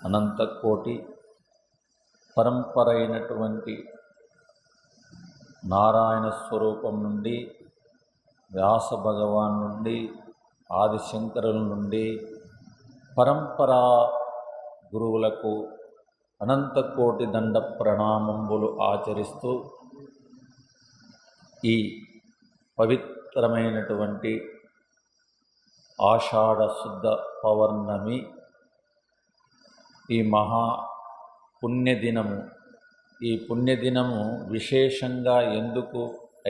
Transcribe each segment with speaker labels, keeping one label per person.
Speaker 1: అనంతకోటి పరంపర అయినటువంటి నారాయణ స్వరూపం నుండి, వ్యాస భగవాన్ నుండి, ఆదిశంకరుల నుండి పరంపరా గురువులకు అనంతకోటి దండ ప్రణామంబులు ఆచరిస్తూ ఈ పవిత్రమైనటువంటి ఆషాఢ శుద్ధ పౌర్ణమి ఈ మహా పుణ్యదినము, ఈ పుణ్యదినము విశేషంగా ఎందుకు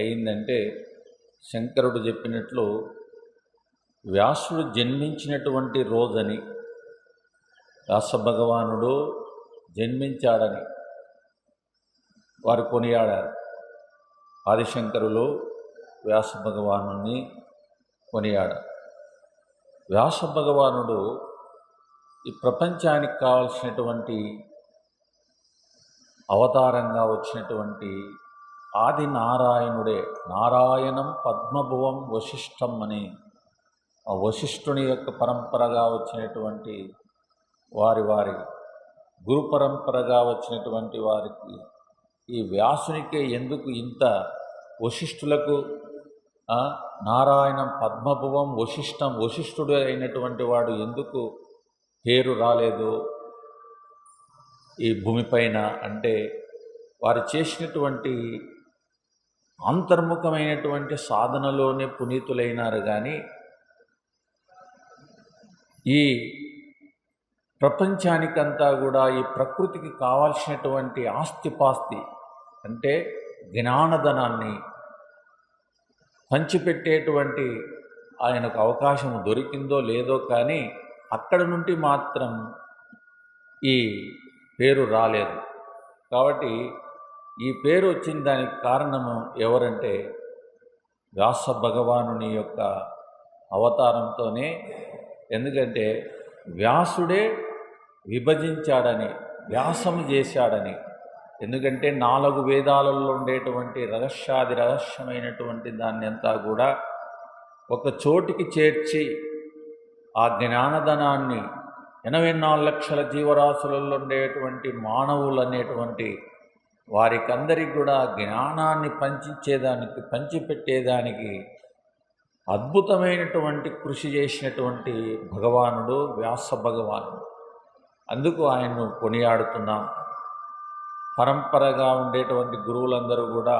Speaker 1: అయిందంటే, శంకరుడు చెప్పినట్లు వ్యాసుడు జన్మించినటువంటి రోజని, వ్యాస భగవానుడు జన్మించాడని వారు కొనియాడారు. ఆదిశంకరులు వ్యాస భగవానుని కొనియాడారు. వ్యాస భగవానుడు ఈ ప్రపంచానికి కావలసినటువంటి అవతారంగా వచ్చినటువంటి ఆది నారాయణుడే. నారాయణం పద్మభువం వశిష్ఠం అని ఆ వశిష్ఠుని యొక్క పరంపరగా వచ్చినటువంటి వారి గురు పరంపరగా వచ్చినటువంటి వారికి ఈ వ్యాసునికే ఎందుకు ఇంత వశిష్ఠులకు నారాయణం పద్మభువం వశిష్ఠం, వశిష్ఠుడు అయినటువంటి వాడు ఎందుకు పేరు రాలేదు ఈ భూమిపైన అంటే, వారు చేసినటువంటి అంతర్ముఖమైనటువంటి సాధనలోనే పునీతులైనారు. కానీ ఈ ప్రపంచానికంతా కూడా ఈ ప్రకృతికి కావాల్సినటువంటి ఆస్తిపాస్తి అంటే జ్ఞానధనాన్ని పంచిపెట్టేటువంటి ఆయనకు అవకాశం దొరికిందో లేదో, కానీ అక్కడ నుండి మాత్రం ఈ పేరు రాలేదు. కాబట్టి ఈ పేరు వచ్చిన దానికి కారణము ఎవరంటే వ్యాస భగవానుని యొక్క అవతారంతోనే. ఎందుకంటే వ్యాసుడే విభజించాడని, వ్యాసం చేశాడని. ఎందుకంటే 4 వేదాలలో ఉండేటువంటి రహస్యమైనటువంటి దాన్ని అంతా కూడా ఒక చోటికి చేర్చి ఆ జ్ఞానధనాన్ని 84 లక్షల జీవరాశులలో ఉండేటువంటి మానవులు అనేటువంటి వారికందరికి కూడా జ్ఞానాన్ని పంచిపెట్టేదానికి అద్భుతమైనటువంటి కృషి చేసినటువంటి భగవానుడు వ్యాస భగవానుడు. అందుకు ఆయన్ను కొనియాడుతున్నాం. పరంపరగా ఉండేటువంటి గురువులందరూ కూడా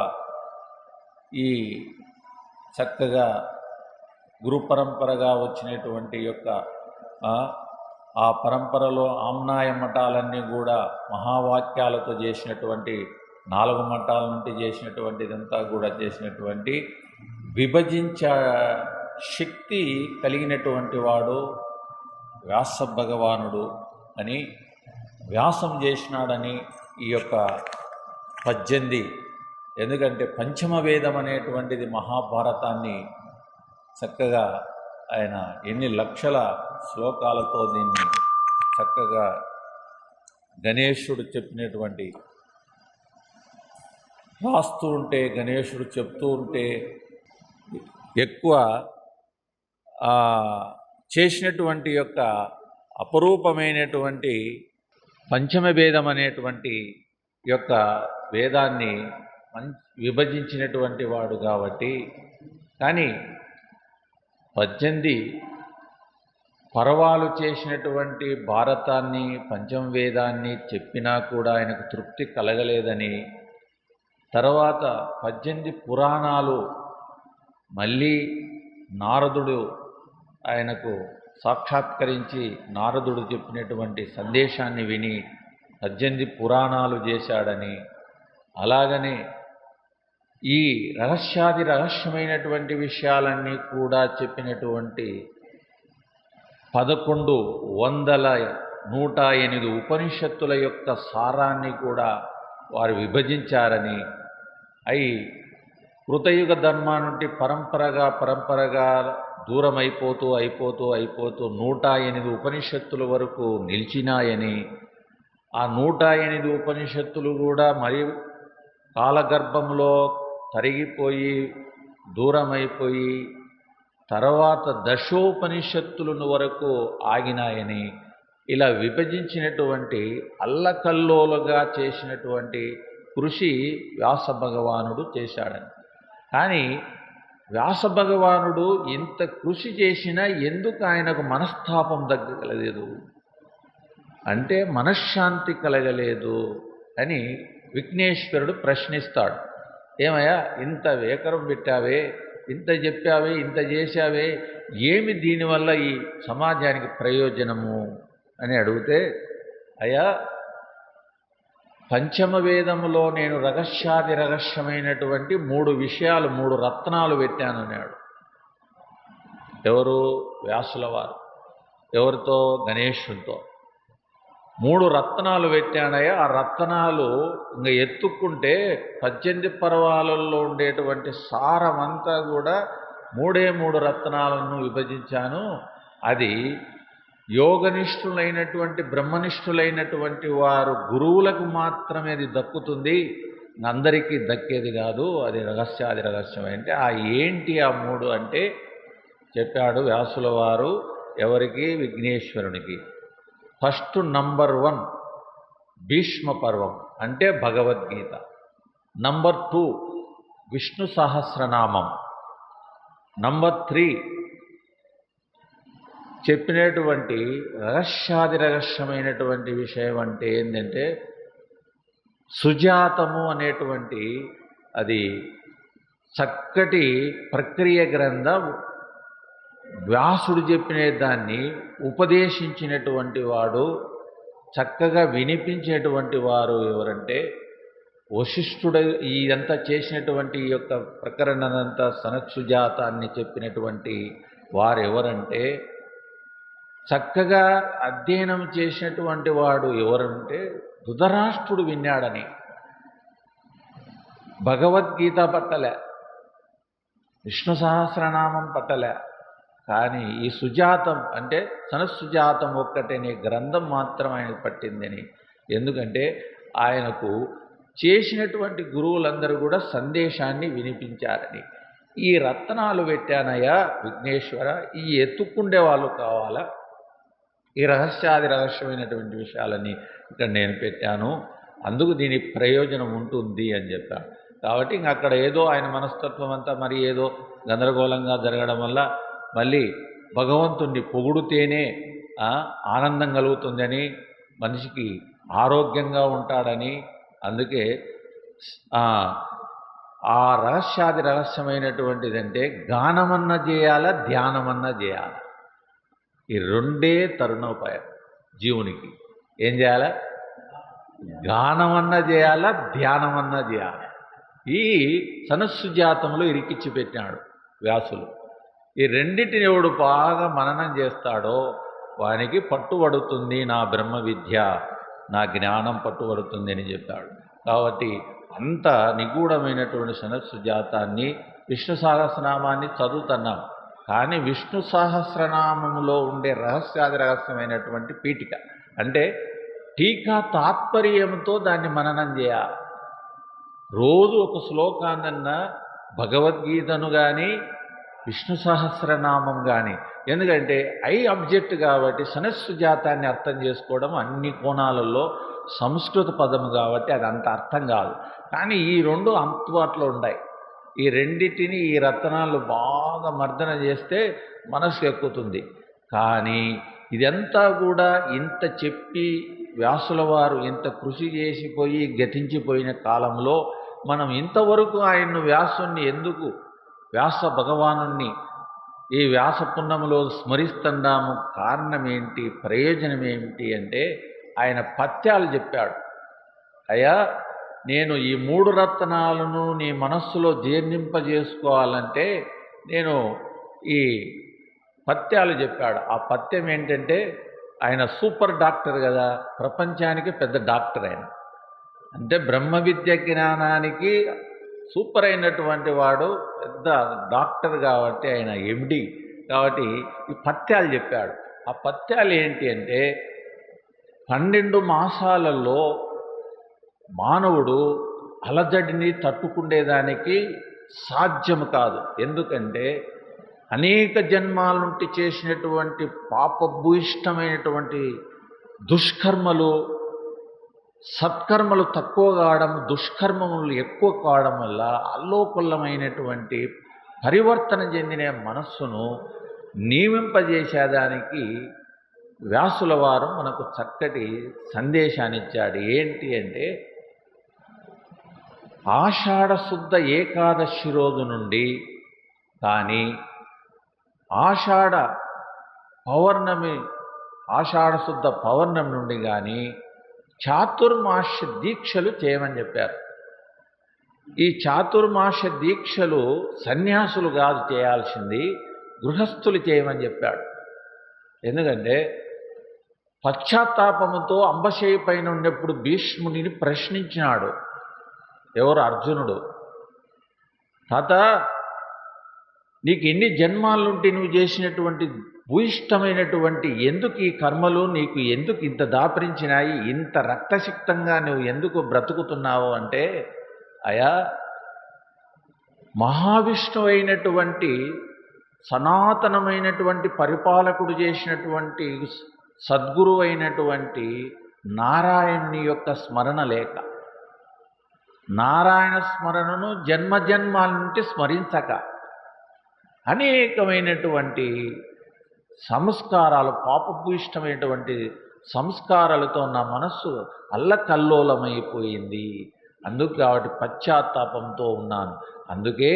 Speaker 1: ఈ చక్కగా గురు పరంపరగా వచ్చినటువంటి యొక్క ఆ పరంపరలో ఆమ్నాయ మఠాలన్నీ కూడా మహావాక్యాలతో చేసినటువంటి 4 మఠాల నుండి చేసినటువంటి ఇదంతా కూడా చేసినటువంటి విభజించ శక్తి కలిగినటువంటి వాడు వ్యాస భగవానుడు అని, వ్యాసం చేసినాడని ఈ యొక్క 18. ఎందుకంటే పంచమ వేదం అనేటువంటిది మహాభారతాన్ని చక్కగా ఆయన ఎన్ని లక్షల శ్లోకాలతో దీన్ని చక్కగా గణేశుడు చెప్పినటువంటి, రాస్తూ ఉంటే గణేశుడు చెప్తూ ఉంటే ఎక్కువ చేసినటువంటి యొక్క అపరూపమైనటువంటి పంచమ వేదం అనేటువంటి యొక్క వేదాన్ని విభజించినటువంటి వాడు కాబట్టి. కానీ 18 పర్వాలు చేసినటువంటి భారతాన్ని పంచమ వేదాన్ని చెప్పినా కూడా ఆయనకు తృప్తి కలగలేదని, తర్వాత 18 పురాణాలు మళ్ళీ నారదుడు ఆయనకు సాక్షాత్కరించి నారదుడు చెప్పినటువంటి సందేశాన్ని విని 18 పురాణాలు చేశాడని, అలాగనే ఈ రహస్యమైనటువంటి విషయాలన్నీ కూడా చెప్పినటువంటి 1108 ఉపనిషత్తుల యొక్క సారాన్ని కూడా వారు విభజించారని, అయి కృతయుగ ధర్మా నుండి పరంపరగా దూరం అయిపోతూ 108 ఉపనిషత్తుల వరకు నిలిచినాయని, ఆ 108 ఉపనిషత్తులు కూడా మరి కాలగర్భంలో తరిగిపోయి దూరమైపోయి తర్వాత దశోపనిషత్తులను వరకు ఆగినాయని, ఇలా విభజించినటువంటి అల్లకల్లోలుగా చేసినటువంటి కృషి వ్యాస భగవానుడు చేశాడని. కానీ వ్యాస భగవానుడు ఇంత కృషి చేసినా ఎందుకు ఆయనకు మనస్తాపం తగ్గలేదు అంటే మనశ్శాంతి కలగలేదు అని విఘ్నేశ్వరుడు ప్రశ్నిస్తాడు. ఏమయ్యా, ఇంత వేకరం పెట్టావే, ఇంత చెప్పావే, ఇంత చేశావే, ఏమి దీనివల్ల ఈ సమాజానికి ప్రయోజనము అని అడిగితే, అయ్యా పంచమ వేదములో నేను రహస్యమైనటువంటి 3 విషయాలు 3 రత్నాలు పెట్టాను అన్నాడు. ఎవరు? వ్యాసుల వారు. ఎవరితో? గణేశునితో 3 రత్నాలు పెట్టానయ్యా. ఆ రత్నాలు ఇంకా ఎత్తుక్కుంటే 18 పర్వాలలో ఉండేటువంటి సారమంతా కూడా 3 రత్నాలను విభజించాను. అది యోగనిష్ఠులైనటువంటి బ్రహ్మనిష్ఠులైనటువంటి వారు గురువులకు మాత్రమే అది దక్కుతుంది, అందరికీ దక్కేది కాదు. అది రహస్యం. అంటే ఆ ఏంటి ఆ 3 అంటే చెప్పాడు వ్యాసుల వారు. ఎవరికి? విఘ్నేశ్వరునికి. ఫస్ట్ నంబర్ 1 భీష్మ పర్వం అంటే భగవద్గీత. నంబర్ 2 విష్ణు సహస్రనామం. నంబర్ 3 చెప్పినటువంటి రహస్యమైనటువంటి విషయం అంటే ఏంటంటే సుజాతము అనేటువంటి అది చక్కటి ప్రక్రియ గ్రంథం. వ్యాసుడు చెప్పిన దాన్ని ఉపదేశించినటువంటి వాడు, చక్కగా వినిపించేటువంటి వారు ఎవరంటే వశిష్ఠుడు. ఇదంతా చేసినటువంటి ఈ యొక్క ప్రకరణనంతా సనత్సుజాతాన్ని చెప్పినటువంటి వారు ఎవరంటే, చక్కగా అధ్యయనం చేసినటువంటి వాడు ఎవరంటే ధృతరాష్ట్రుడు విన్నాడని. భగవద్గీత పట్టలే, విష్ణు సహస్రనామం పట్టలే, కానీ ఈ సుజాతం అంటే సనత్సుజాతం ఒక్కటనే గ్రంథం మాత్రం ఆయనకు పట్టిందని. ఎందుకంటే ఆయనకు చేసినటువంటి గురువులందరూ కూడా సందేశాన్ని వినిపించారని. ఈ రత్నాలు పెట్టానయ్యా విఘ్నేశ్వర, ఈ ఎత్తుక్కుండే వాళ్ళు కావాలా, ఈ రహస్యమైనటువంటి విషయాలన్నీ ఇక్కడ నేను పెట్టాను, అందుకు దీని ప్రయోజనం ఉంటుంది అని చెప్పాడు. కాబట్టి ఇంక అక్కడ ఏదో ఆయన మనస్తత్వం అంతా మరి ఏదో గందరగోళంగా జరగడం వల్ల మళ్ళీ భగవంతుణ్ణి పొగుడుతేనే ఆనందం కలుగుతుందని, మనిషికి ఆరోగ్యంగా ఉంటాడని, అందుకే ఆ రహస్యమైనటువంటిదంటే గానమన్నా చేయాలా, ధ్యానమన్నా చేయాలా. ఈ 2 తరుణోపాయం జీవునికి. ఏం చేయాలా? గానమన్నా చేయాలా, ధ్యానమన్నా చేయాలి. ఈ సనత్సుజాతంలో ఇరికిచ్చి పెట్టినాడు వ్యాసులు. ఈ రెండింటిని ఎవడు బాగా మననం చేస్తాడో వానికి పట్టుబడుతుంది నా బ్రహ్మ విద్య, నా జ్ఞానం పట్టుబడుతుంది అని చెప్పాడు. కాబట్టి అంత నిగూఢమైనటువంటి సనత్సుజాతాన్ని, విష్ణు సహస్రనామాన్ని చదువుతున్నాం. కానీ విష్ణు సహస్రనామంలో ఉండే రహస్యమైనటువంటి పీఠిక అంటే టీకా తాత్పర్యంతో దాన్ని మననం చేయాలి. రోజు ఒక శ్లోకాన్నన్నా భగవద్గీతను కానీ విష్ణు సహస్రనామం కానీ, ఎందుకంటే ఆబ్జెక్ట్ కాబట్టి సనత్సుజాతాన్ని అర్థం చేసుకోవడం అన్ని కోణాలలో సంస్కృత పదము కాబట్టి అది అంత అర్థం కాదు. కానీ ఈ 2 అందుబాటులో ఉన్నాయి. ఈ రెండింటిని ఈ రత్నాలు బాగా మర్దన చేస్తే మనసు ఎక్కుతుంది. కానీ ఇదంతా కూడా ఇంత చెప్పి వ్యాసుల వారు ఇంత కృషి చేసిపోయి గతించిపోయిన కాలంలో మనం ఇంతవరకు ఆయన్ను వ్యాసుని ఎందుకు, వ్యాస భగవానుణ్ణి ఈ వ్యాస పున్నములో స్మరిస్తున్నాము? కారణం ఏంటి, ప్రయోజనం ఏమిటి అంటే ఆయన పత్యాలు చెప్పాడు. అయ్యా, నేను ఈ 3 రత్నాలను నీ మనస్సులో జీర్ణింపజేసుకోవాలంటే నేను ఈ పత్యాలు చెప్పాడు. ఆ పత్యం ఏంటంటే, ఆయన సూపర్ డాక్టర్ కదా, ప్రపంచానికి పెద్ద డాక్టర్ ఆయన. అంటే బ్రహ్మ విద్య జ్ఞానానికి సూపర్ అయినటువంటి వాడు, పెద్ద డాక్టర్ కాబట్టి ఆయన ఎండి కాబట్టి ఈ పత్యాలు చెప్పాడు. ఆ పత్యాలు ఏంటి అంటే, 12 మాసాలలో మానవుడు అలజడిని తట్టుకునేదానికి సాధ్యము కాదు. ఎందుకంటే అనేక జన్మాల నుండి చేసినటువంటి పాపభూయిష్టమైనటువంటి దుష్కర్మలు సత్కర్మలు తక్కువ కావడం, దుష్కర్మములు ఎక్కువ కావడం వల్ల అల్లోకొల్లమైనటువంటి పరివర్తన చెందిన మనస్సును నియమింపజేసేదానికి వ్యాసుల వారు మనకు చక్కటి సందేశాన్ని ఇచ్చాడు. ఏంటి అంటే, ఆషాఢ శుద్ధ ఏకాదశి రోజు నుండి కానీ ఆషాఢ శుద్ధ పౌర్ణమి నుండి కానీ చాతుర్మాస దీక్షలు చేయమని చెప్పారు. ఈ చాతుర్మాస దీక్షలు సన్యాసులు కాదు చేయాల్సింది, గృహస్థులు చేయమని చెప్పాడు. ఎందుకంటే పశ్చాత్తాపముతో అంబశయ్య పైన ఉన్నప్పుడు భీష్ముడిని ప్రశ్నించినాడు. ఎవరు? అర్జునుడు. తాత, నీకు ఎన్ని జన్మాలుంటే నువ్వు చేసినటువంటి భూయిష్టమైనటువంటి ఎందుకు ఈ కర్మలు నీకు ఎందుకు ఇంత దాపరించినాయి, ఇంత రక్తసిక్తంగా నువ్వు ఎందుకు బ్రతుకుతున్నావు అంటే, అయా మహావిష్ణువు అయినటువంటి సనాతనమైనటువంటి పరిపాలకుడు చేసినటువంటి సద్గురు అయినటువంటి నారాయణుని యొక్క స్మరణ లేక, నారాయణ స్మరణను జన్మజన్మాల నుండి స్మరించక అనేకమైనటువంటి సంస్కారాలు, పాపభూయిష్టమైనటువంటి సంస్కారాలతో నా మనస్సు అల్లకల్లోలమైపోయింది. అందుకు కాబట్టి పశ్చాత్తాపంతో ఉన్నాను. అందుకే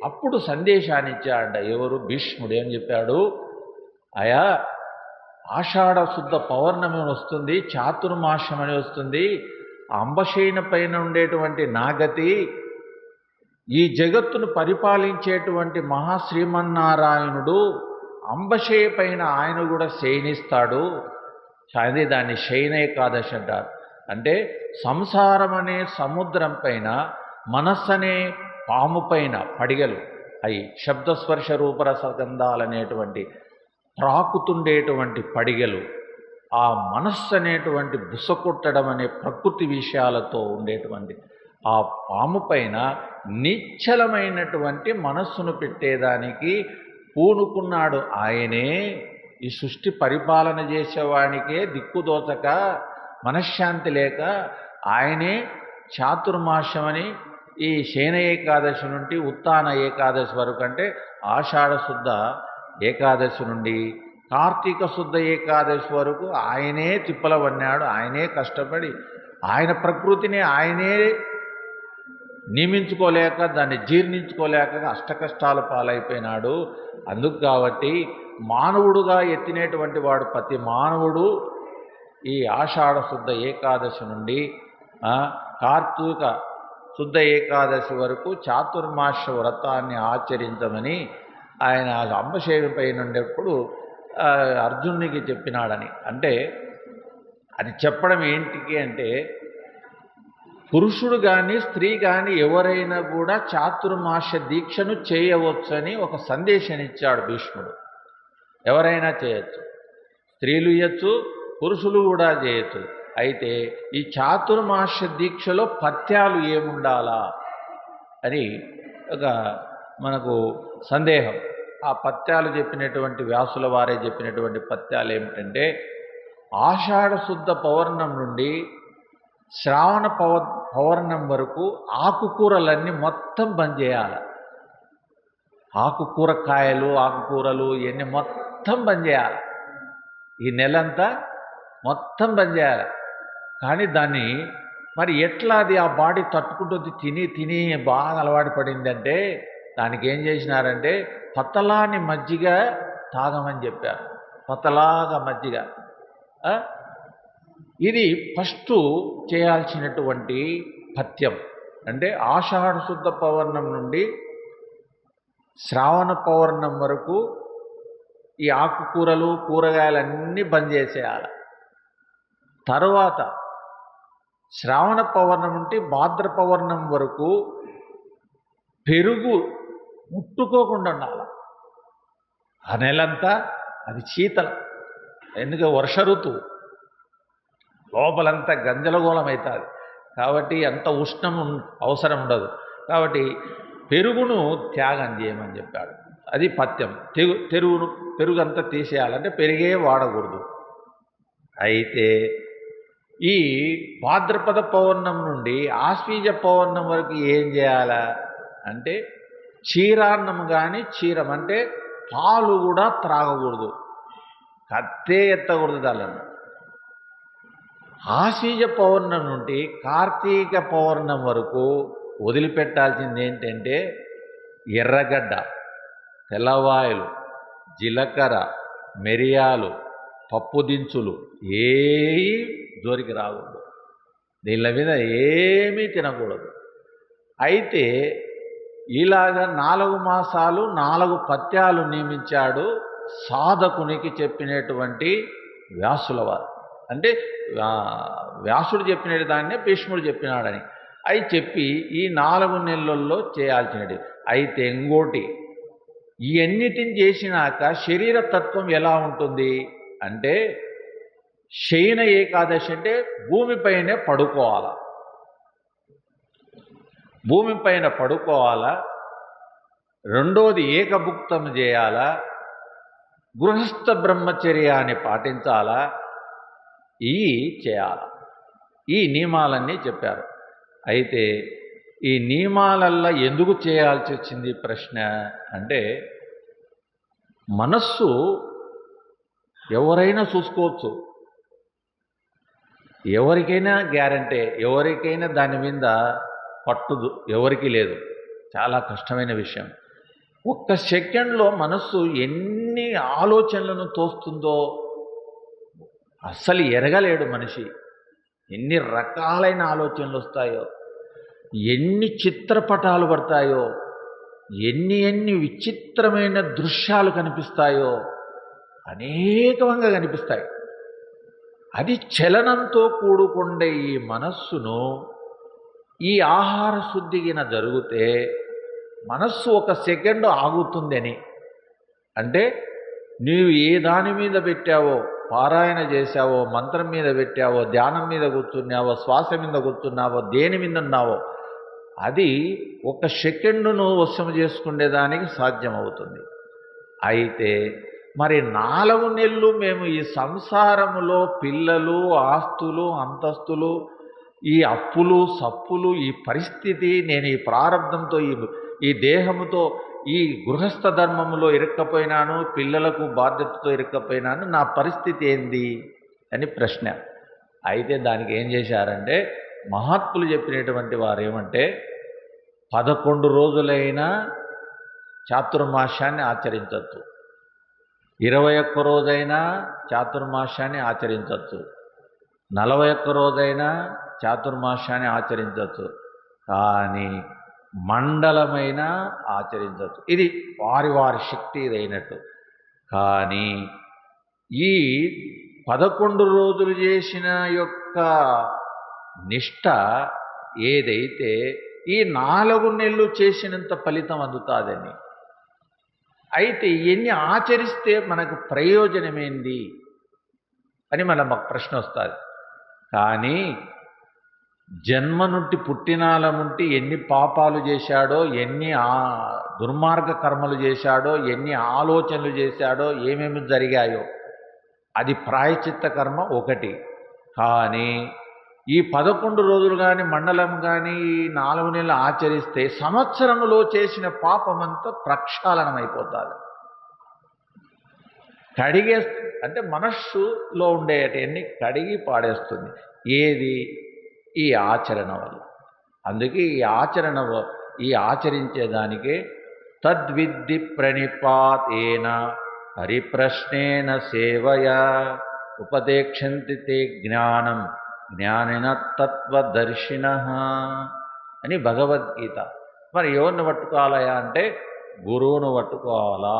Speaker 1: అప్పుడు సందేశాన్ని ఇచ్చాడ. ఎవరు? భీష్ముడు. ఏం చెప్పాడు? అయా ఆషాఢ శుద్ధ పౌర్ణమి వస్తుంది, చాతుర్మాసం అని వస్తుంది. అంబశయన పైన ఉండేటువంటి నాగతి ఈ జగత్తును పరిపాలించేటువంటి మహాశ్రీమన్నారాయణుడు అంబశయ పైన ఆయన కూడా శయనిస్తాడు. అదే దాన్ని శయన ఏకాదశి అంటారు. అంటే సంసారం అనే సముద్రం పైన, మనస్సు అనే పాము పైన పడిగలు అయి శబ్దస్పర్శ రూపరసగంధాలనేటువంటి త్రాకుతుండేటువంటి పడిగలు, ఆ మనస్సు అనేటువంటి బుసకొట్టడం అనే ప్రకృతి విషయాలతో ఉండేటువంటి ఆ పాము పైన నిశ్చలమైనటువంటి మనస్సును పెట్టేదానికి పూనుకున్నాడు. ఆయనే ఈ సృష్టి పరిపాలన చేసేవానికే దిక్కుదోచక మనశ్శాంతి లేక ఆయనే చాతుర్మాసమని ఈ శయన ఏకాదశి నుండి ఉత్తాన ఏకాదశి వరకు, అంటే ఆషాఢ శుద్ధ ఏకాదశి నుండి కార్తీక శుద్ధ ఏకాదశి వరకు ఆయనే తిప్పలవన్నాడు. ఆయనే కష్టపడి ఆయన ప్రకృతిని ఆయనే నియమించుకోలేక, దాన్ని జీర్ణించుకోలేక అష్టకష్టాల పాలైపోయినాడు. అందుకు కాబట్టి మానవుడుగా ఎత్తినటువంటి వాడు ప్రతి మానవుడు ఈ ఆషాఢ శుద్ధ ఏకాదశి నుండి కార్తీక శుద్ధ ఏకాదశి వరకు చాతుర్మాస వ్రతాన్ని ఆచరించమని ఆయన అంబశేయం పైన ఉండేప్పుడు అర్జునునికి చెప్పినాడని. అంటే అది చెప్పడం ఏంటికి అంటే, పురుషుడు కానీ స్త్రీ కానీ ఎవరైనా కూడా చాతుర్మాస దీక్షను చేయవచ్చని ఒక సందేశాన్ని ఇచ్చాడు భీష్ముడు. ఎవరైనా చేయొచ్చు, స్త్రీలు ఇవ్వచ్చు, పురుషులు కూడా చేయొచ్చు. అయితే ఈ చాతుర్మాస దీక్షలో పథ్యాలు ఏముండాలా అని ఒక మనకు సందేహం. ఆ పథ్యాలు చెప్పినటువంటి వ్యాసుల వారే చెప్పినటువంటి పథ్యాలు ఏమిటంటే, ఆషాఢ శుద్ధ పౌర్ణం నుండి శ్రావణ పౌర్ణం వరకు ఆకుకూరలన్నీ మొత్తం బంద్ చేయాలి. ఆకుకూరకాయలు, ఆకుకూరలు ఇవన్నీ మొత్తం బంద్ చేయాలి. ఈ నెలంతా మొత్తం బంద్ చేయాలి. కానీ దాన్ని మరి ఎట్లా అది ఆ బాడీ తట్టుకుంటుంది, తిని తిని బాగా అలవాటు పడిందంటే దానికి ఏం చేసినారంటే పతలాని మజ్జిగ తాగమని చెప్పారు. పతలాగా మజ్జిగ. ఇది ఫస్ట్ చేయాల్సినటువంటి పథ్యం. అంటే ఆషాఢ శుద్ధ పౌర్ణం నుండి శ్రావణ పౌర్ణం వరకు ఈ ఆకుకూరలు, కూరగాయలన్నీ బంద్ చేసేయాలి. తర్వాత శ్రావణ పౌర్ణం నుండి భాద్ర పౌర్ణం వరకు పెరుగు ముట్టుకోకుండా ఉండాలి. ఆ నెలంతా అది శీతలం. ఎందుకంటే వర్ష ఋతువు, లోపలంతా గంజలగోళం అవుతుంది. కాబట్టి అంత ఉష్ణం అవసరం ఉండదు. కాబట్టి పెరుగును త్యాగం చేయమని చెప్పాడు. అది పథ్యం. పెరుగంతా తీసేయాలంటే పెరిగే వాడకూడదు. అయితే ఈ భాద్రపద పౌర్ణం నుండి ఆశ్వీజ పౌర్ణం వరకు ఏం చేయాలా అంటే క్షీరాన్నం కానీ క్షీరం అంటే పాలు కూడా త్రాగకూడదు, కత్తే ఎత్తకూడదు దాళ్ళను. ఆశ్వీజ పౌర్ణం నుండి కార్తీక పౌర్ణం వరకు వదిలిపెట్టాల్సింది ఏంటంటే ఎర్రగడ్డ, తెల్లవాయలు, జీలకర్ర, మిరియాలు, పప్పు దినుసులు ఏవి జోరికి రాకూడదు, దీళ్ళ మీద ఏమీ తినకూడదు. అయితే ఇలాగ 4 మాసాలు 4 పత్యాలు నియమించాడు సాధకునికి చెప్పినటువంటి వ్యాసుల వారు. అంటే వ్యాసుడు చెప్పిన దాన్నే భీష్ముడు చెప్పినాడని అవి చెప్పి ఈ 4 నెలల్లో చేయాల్సినది. అయితే ఇంకోటి, ఈ అన్నిటిని చేసినాక శరీర తత్వం ఎలా ఉంటుంది అంటే శయన ఏకాదశి అంటే భూమిపైనే పడుకోవాలా, భూమిపైన పడుకోవాలా. రెండోది ఏకభుక్తం చేయాలా, గృహస్థ బ్రహ్మచర్యాన్ని పాటించాలా, ఇవి చేయాల. ఈ నియమాలన్నీ చెప్పారు. అయితే ఈ నియమాలల్లో ఎందుకు చేయాల్సి వచ్చింది ప్రశ్న అంటే మనస్సు ఎవరైనా చూసుకోవచ్చు, ఎవరికైనా గ్యారంటీ, ఎవరికైనా దాని మీద పట్టుదు ఎవరికీ లేదు, చాలా కష్టమైన విషయం. ఒక్క సెకండ్లో మనస్సు ఎన్ని ఆలోచనలను తోస్తుందో అస్సలు ఎరగలేడు మనిషి. ఎన్ని రకాలైన ఆలోచనలు వస్తాయో, ఎన్ని చిత్రపటాలు పడతాయో, ఎన్ని విచిత్రమైన దృశ్యాలు కనిపిస్తాయో, అనేకంగా కనిపిస్తాయి. అది చలనంతో కూడుకుండే ఈ మనస్సును ఈ ఆహార శుద్ధిగిన జరిగితే మనస్సు ఒక సెకండ్ ఆగుతుందని, అంటే నీవు ఏ దాని మీద పెట్టావో, పారాయణ చేశావో, మంత్రం మీద పెట్టావో, ధ్యానం మీద కూర్చున్నావో, శ్వాస మీద కూర్చున్నావో, దేని మీద ఉన్నావో అది ఒక సెకండును వశం చేసుకునేదానికి సాధ్యమవుతుంది. అయితే మరి 4 నెలలు మేము ఈ సంసారములో పిల్లలు, ఆస్తులు, అంతస్తులు, ఈ అప్పులు సప్పులు, ఈ పరిస్థితి, నేను ఈ ప్రారంధంతో ఈ దేహముతో ఈ గృహస్థ ధర్మములో ఇరుక్కపోయినాను, పిల్లలకు బాధ్యతతో ఇరుక్కపోయినాను, నా పరిస్థితి ఏంది అని ప్రశ్న. అయితే దానికి ఏం చేశారంటే మహాత్ములు చెప్పినటువంటి వారు ఏమంటే 11 రోజులైనా చాతుర్మాస్యాన్ని ఆచరించవచ్చు, 21 రోజైనా చాతుర్మాస్యాన్ని ఆచరించవచ్చు, 41 రోజైనా చాతుర్మాస్యాన్ని ఆచరించవచ్చు, కానీ మండలమైన ఆచరించవచ్చు. ఇది వారి వారి శక్తి ఇదైనట్టు. కానీ ఈ 11 రోజులు చేసిన యొక్క నిష్ట ఏదైతే ఈ 4 నెలలు చేసినంత ఫలితం అందుతుందని. అయితే ఎన్ని ఆచరిస్తే మనకు ప్రయోజనమేంది అని మాకు ప్రశ్న వస్తుంది. కానీ జన్మ నుండి పుట్టినాల నుండి ఎన్ని పాపాలు చేశాడో, ఎన్ని దుర్మార్గ కర్మలు చేశాడో, ఎన్ని ఆలోచనలు చేశాడో, ఏమేమి జరిగాయో అది ప్రాయశ్చిత్త కర్మ ఒకటి. కానీ ఈ 11 రోజులు కానీ మండలం కానీ ఈ 4 నెలలు ఆచరిస్తే సంవత్సరంలో చేసిన పాపమంతా ప్రక్షాళనమైపోతుంది, కడిగేస్తుంది. అంటే మనస్సులో ఉండేటన్ని కడిగి పాడేస్తుంది. ఏది? ఈ ఆచరణ వల్ల. అందుకే ఈ ఆచరించేదానికే తద్విద్ధి ప్రణిపాతేన హరిప్రశ్నేన సేవయ ఉపదేక్షంతి తే జ్ఞానం జ్ఞానిన తత్వదర్శిన అని భగవద్గీత. మరి ఎవరిని పట్టుకోవాలయా అంటే గురువును పట్టుకోవాలా.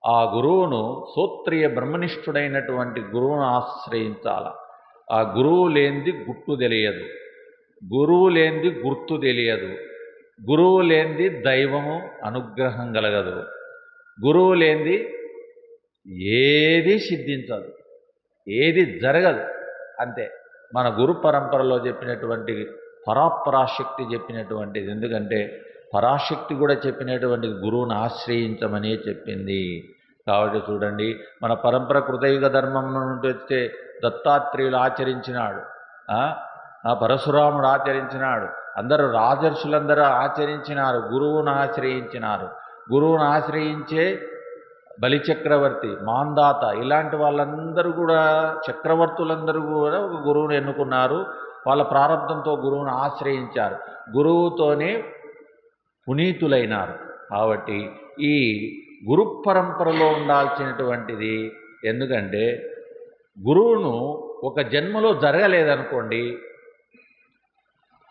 Speaker 1: ఆ గురువును సూత్రీయ బ్రహ్మనిష్ఠుడైనటువంటి గురువును ఆశ్రయించాల. ఆ గురువు లేనిది గుట్టు తెలియదు, గురువు లేనిది గుర్తు తెలియదు, గురువు లేనిది దైవము అనుగ్రహం కలగదు, గురువు లేనిది ఏది సిద్ధించదు, ఏది జరగదు. అంతే మన గురు పరంపరలో చెప్పినటువంటి పరాశక్తి చెప్పినటువంటిది. ఎందుకంటే పరాశక్తి కూడా చెప్పినటువంటి గురువును ఆశ్రయించమనే చెప్పింది. కాబట్టి చూడండి, మన పరంపర కృతయుగ ధర్మం నుండి వచ్చే దత్తాత్రేయులు ఆచరించినాడు, ఆ పరశురాముడు ఆచరించినాడు, అందరూ రాజర్షులందరూ ఆచరించినారు, గురువును ఆశ్రయించినారు. గురువును ఆశ్రయించే బలిచక్రవర్తి, మాందాత ఇలాంటి వాళ్ళందరూ కూడా, చక్రవర్తులందరూ కూడా ఒక గురువును ఎన్నుకున్నారు. వాళ్ళ ప్రారంభంతో గురువును ఆశ్రయించారు, గురువుతోనే పునీతులైనారు. కాబట్టి ఈ గురు పరంపరలో ఉండాల్సినటువంటిది, ఎందుకంటే గురువును ఒక జన్మలో జరగలేదనుకోండి,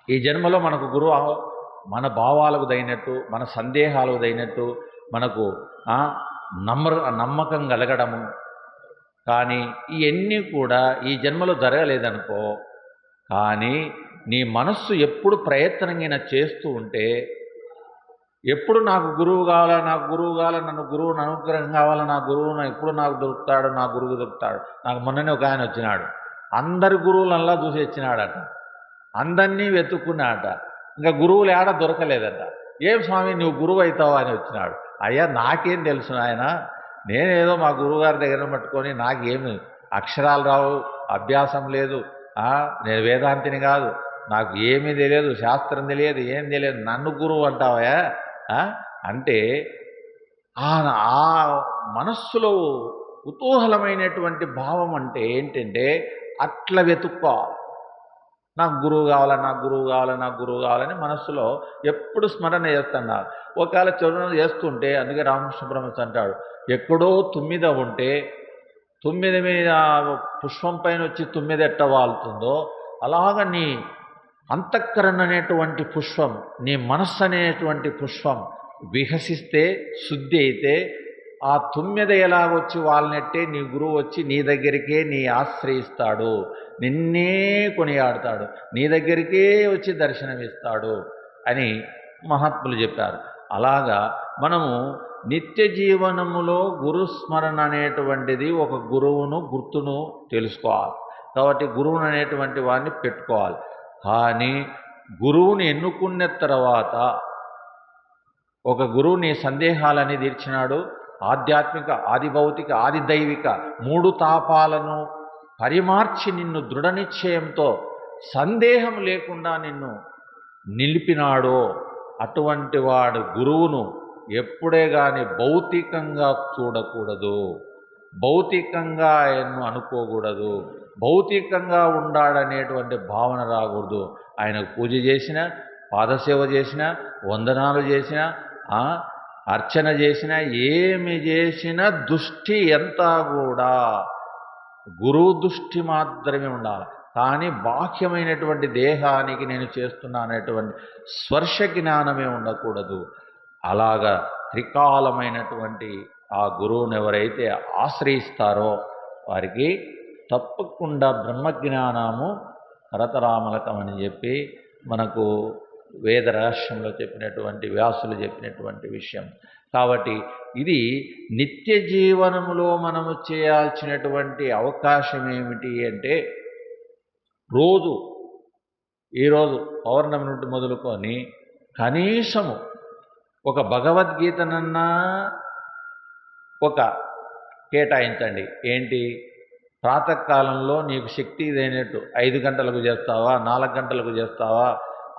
Speaker 1: ఈ జన్మలో మనకు గురువు మన భావాలకు తగినట్టు, మన సందేహాలకు తగినట్టు మనకు నమ్మకం కలగడము, కానీ ఇవన్నీ కూడా ఈ జన్మలో జరగలేదనుకో, కానీ నీ మనస్సు ఎప్పుడు ప్రయత్నంగా చేస్తూ ఉంటే, ఎప్పుడు నాకు గురువు కావాలా, నాకు గురువు కావాలా, గురువుని అనుగ్రహం కావాలా, నా గురువును ఎప్పుడు నాకు దొరుకుతాడు, నా గురువు దొరుకుతాడు. నాకు మొన్ననే ఒక ఆయన వచ్చినాడు, అందరి గురువులల్లా చూసి వచ్చినాడట, అందరినీ వెతుక్కున్నాడట, ఇంకా గురువులు ఏడ దొరకలేదట. ఏం స్వామి నువ్వు గురువు అవుతావా అని వచ్చినాడు. అయ్యా నాకేం తెలుసు ఆయన, నేనేదో మా గురువుగారి దగ్గర పట్టుకొని నాకేమి అక్షరాలు రావు, అభ్యాసం లేదు, నేను వేదాంతిని కాదు, నాకు ఏమీ తెలియదు, శాస్త్రం తెలియదు, ఏం తెలియదు, నన్ను గురువు అంటావా అంటే ఆ మనస్సులో కుతూహలమైనటువంటి భావం అంటే ఏంటంటే, అట్లా వెతుక్కోవాలి. నాకు గురువు కావాలా, నాకు గురువు కావాలా, నాకు గురువు కావాలని మనస్సులో ఎప్పుడు స్మరణ చేస్తున్నారు. ఒకవేళ చరణ చేస్తుంటే, అందుకే రామకృష్ణ పరమహంస అంటాడు, ఎక్కడో 9 ఉంటే 9 మీద పుష్పం పైన వచ్చి 9 ఎట్ట వాలుతుందో, అలాగ నీ అంతఃకరణ అనేటువంటి పుష్పం, నీ మనస్సు అనేటువంటి పుష్పం వికసిస్తే, శుద్ధి అయితే, ఆ 9 ఎలాగొచ్చి వాళ్ళనట్టే నీ గురువు వచ్చి నీ దగ్గరికే నీ ఆశ్రయిస్తాడు, నిన్నే కొనియాడతాడు, నీ దగ్గరికే వచ్చి దర్శనమిస్తాడు అని మహాత్ములు చెప్పారు. అలాగా మనము నిత్య జీవనములో గురుస్మరణ అనేటువంటిది, ఒక గురువును గుర్తును తెలుసుకోవాలి. కాబట్టి గురువును అనేటువంటి వాడిని పెట్టుకోవాలి. కానీ గురువుని ఎన్నుకున్న తర్వాత, ఒక గురువు నీ సందేహాలని తీర్చినాడు, ఆధ్యాత్మిక, ఆది భౌతిక, ఆది దైవిక 3 తాపాలను పరిమార్చి నిన్ను దృఢ నిశ్చయంతో సందేహం లేకుండా నిన్ను నిలిపినాడో, అటువంటి వాడు గురువును ఎప్పుడే కానీ భౌతికంగా చూడకూడదు, భౌతికంగా ఆయన్ను అనుకోకూడదు, భౌతికంగా ఉండాడనేటువంటి భావన రాకూడదు. ఆయనకు పూజ చేసిన, పాదసేవ చేసిన, వందనాలు చేసిన, అర్చన చేసిన, ఏమి చేసిన దృష్టి అంతా కూడా గురువు దృష్టి మాత్రమే ఉండాలి. కానీ బాహ్యమైనటువంటి దేహానికి నేను చేస్తున్నా అనేటువంటి స్పర్శ జ్ఞానమే ఉండకూడదు. అలాగా త్రికాలమైనటువంటి ఆ గురువుని ఎవరైతే ఆశ్రయిస్తారో వారికి తప్పకుండా బ్రహ్మజ్ఞానము కరతరామలకమని చెప్పి మనకు వేద రహస్యంలో చెప్పినటువంటి, వ్యాసులు చెప్పినటువంటి విషయం. కాబట్టి ఇది నిత్య జీవనములో మనము చేయాల్సినటువంటి అవకాశం ఏమిటి అంటే, ఈరోజు పౌర్ణమి నుండి మొదలుకొని కనీసము ఒక భగవద్గీతనన్నా ఒక కేటాయించండి. ఏంటి, ప్రాతకాలంలో నీకు శక్తి ఇదైనట్టు 5 గంటలకు చేస్తావా, 4 గంటలకు చేస్తావా,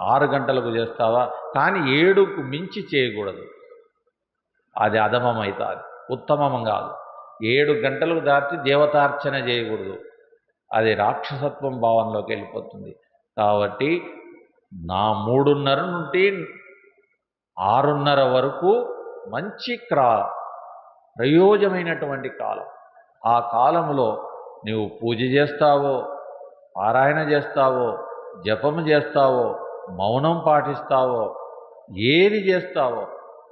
Speaker 1: 6 గంటలకు చేస్తావా, కానీ 7కు మించి చేయకూడదు. అది అధమం అవుతుంది, ఉత్తమం కాదు. 7 గంటలకు దాటి దేవతార్చన చేయకూడదు, అది రాక్షసత్వం భావంలోకి వెళ్ళిపోతుంది. కాబట్టి నా 3:30 నుండి 6:30 వరకు మంచి ప్రయోజనమైనటువంటి కాలం. ఆ కాలంలో నువ్వు పూజ చేస్తావో, పారాయణ చేస్తావో, జపము చేస్తావో, మౌనం పాటిస్తావో, ఏది చేస్తావో,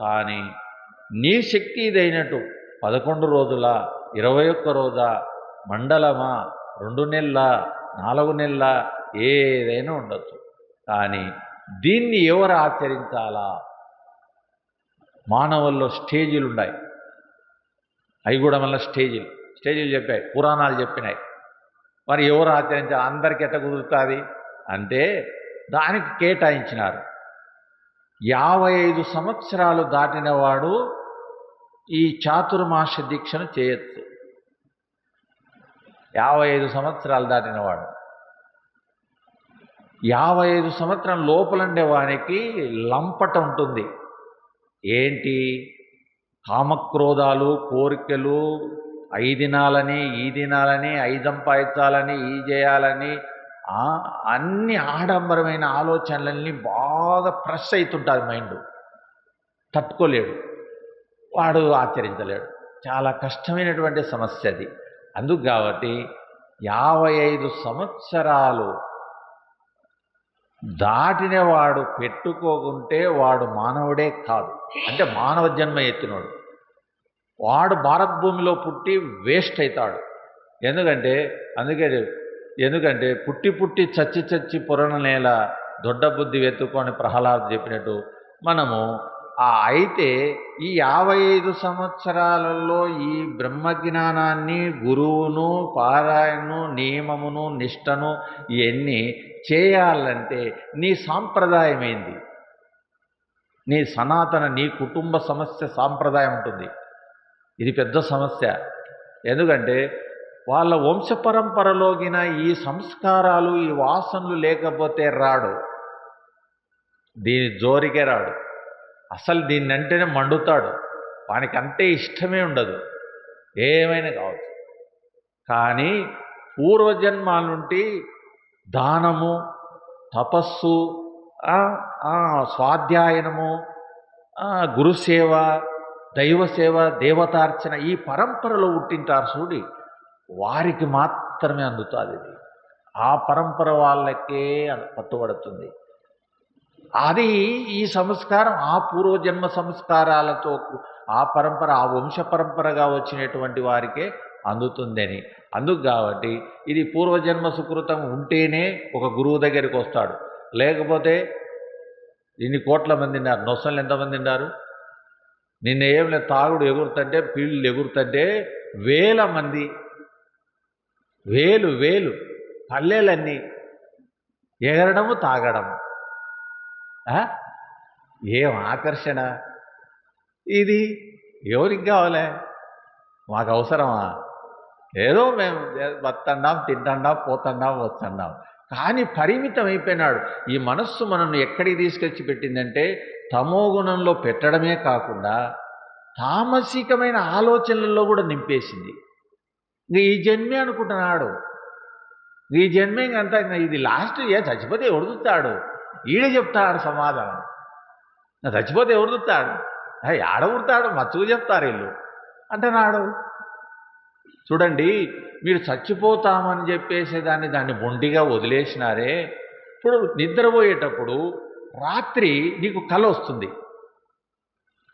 Speaker 1: కానీ నీ శక్తి ఇదైనట్టు 11 రోజుల, 21 రోజా, మండలమా, 2 నెలల, 4 నెలల, ఏదైనా ఉండొచ్చు. కానీ దీన్ని ఎవరు ఆచరించాలా? మానవుల్లో స్టేజీలు ఉన్నాయి, అవి కూడా మళ్ళీ స్టేజీలు చెప్పాయి, పురాణాలు చెప్పినాయి. మరి ఎవరు ఆచరించాలి? అందరికీ ఎట్ట కుదురుతుంది అంటే దానికి కేటాయించినారు. 55 సంవత్సరాలు దాటిన వాడు ఈ చాతుర్మాస దీక్షను చేయొచ్చు. 55 సంవత్సరాలు దాటినవాడు. 55 సంవత్సరం లోపలండే వానికి లంపట ఉంటుంది. ఏంటి? కామక్రోధాలు, కోరికలు, అయి తినాలని, ఈ తినాలని, అయి సంపాదించాలని, ఈ చేయాలని, అన్ని ఆడంబరమైన ఆలోచనలన్నీ బాగా ప్రెస్ అవుతుంటుంది మైండ్. తట్టుకోలేడు, వాడు ఆచరించలేడు. చాలా కష్టమైనటువంటి సమస్య అది. అందుకు కాబట్టి 55 సంవత్సరాలు దాటిన వాడు పెట్టుకోకుంటే వాడు మానవుడే కాదు. అంటే మానవ జన్మ ఎత్తినోడు వాడు భారత్ భూమిలో పుట్టి వేస్ట్ అవుతాడు. ఎందుకంటే పుట్టి పుట్టి చచ్చి చచ్చి పురణ నేల దొడ్డ బుద్ధి వెతుక్కొని ప్రహ్లాద్ చెప్పినట్టు మనము అయితే ఈ 55 సంవత్సరాలలో ఈ బ్రహ్మజ్ఞానాన్ని, గురువును, పారాయణను, నియమమును, నిష్టను ఇవన్నీ చేయాలంటే నీ సాంప్రదాయం ఏంది? నీ సనాతన, నీ కుటుంబ సమస్య సాంప్రదాయం ఉంటుంది. ఇది పెద్ద సమస్య. ఎందుకంటే వాళ్ళ వంశపరంపరలోగిన ఈ సంస్కారాలు, ఈ వాసనలు లేకపోతే రాడు, దీని జోరికే రాడు. అసలు దీన్నంటేనే మండుతాడు. వానికంటే ఇష్టమే ఉండదు, ఏమైనా కావచ్చు. కానీ పూర్వజన్మాల నుండి దానము, తపస్సు, స్వాధ్యాయనము, గురుసేవ, దైవసేవ, దేవతార్చన ఈ పరంపరలో పుట్టింటారు చూడి, వారికి మాత్రమే అందుతుంది. ఇది ఆ పరంపర వాళ్ళకే పట్టుబడుతుంది. అది ఈ సంస్కారం ఆ పూర్వజన్మ సంస్కారాలతో ఆ పరంపర, ఆ వంశ పరంపరగా వచ్చినటువంటి వారికే అందుతుందని. అందుకు కాబట్టి ఇది పూర్వజన్మ సుకృతం ఉంటేనే ఒక గురువు దగ్గరికి వస్తాడు. లేకపోతే ఇన్ని కోట్ల మంది ఉన్నారు, నొసలు ఎంతమంది ఉన్నారు? నిన్న ఏం లేదు, తాగుడు ఎగురుతుంటే, పీళ్ళు ఎగురుతుంటే వేల మంది, వేలు పల్లెలన్నీ ఎగరడము, తాగడము. ఏం ఆకర్షణ ఇది! ఎవరికి కావాలి? మాకు అవసరమా? ఏదో మేము వస్తున్నాం, తింటున్నాం, పోతున్నాం, వస్తున్నాం. కానీ పరిమితం అయిపోయినాడు. ఈ మనస్సు మనల్ని ఎక్కడికి తీసుకొచ్చి పెట్టిందంటే తమోగుణంలో పెట్టడమే కాకుండా తామసికమైన ఆలోచనలలో కూడా నింపేసింది. ఈ జన్మే అనుకుంటున్నాడు. ఈ జన్మే ఇంకంతా, ఇది లాస్ట్. చచ్చిపోతే ఎవడు చూస్తాడు? ఈడే చెప్తాడు సమాధానం. చచ్చిపోతే ఎవడు చూస్తాడు? ఆడ ఉడతాడు, మచ్చుకు చెప్తారు వీళ్ళు అంటున్నాడు. చూడండి, మీరు చచ్చిపోతామని చెప్పేసేదాన్ని దాన్ని మొండిగా వదిలేసినారే. ఇప్పుడు నిద్రపోయేటప్పుడు రాత్రి నీకు కళ వస్తుంది.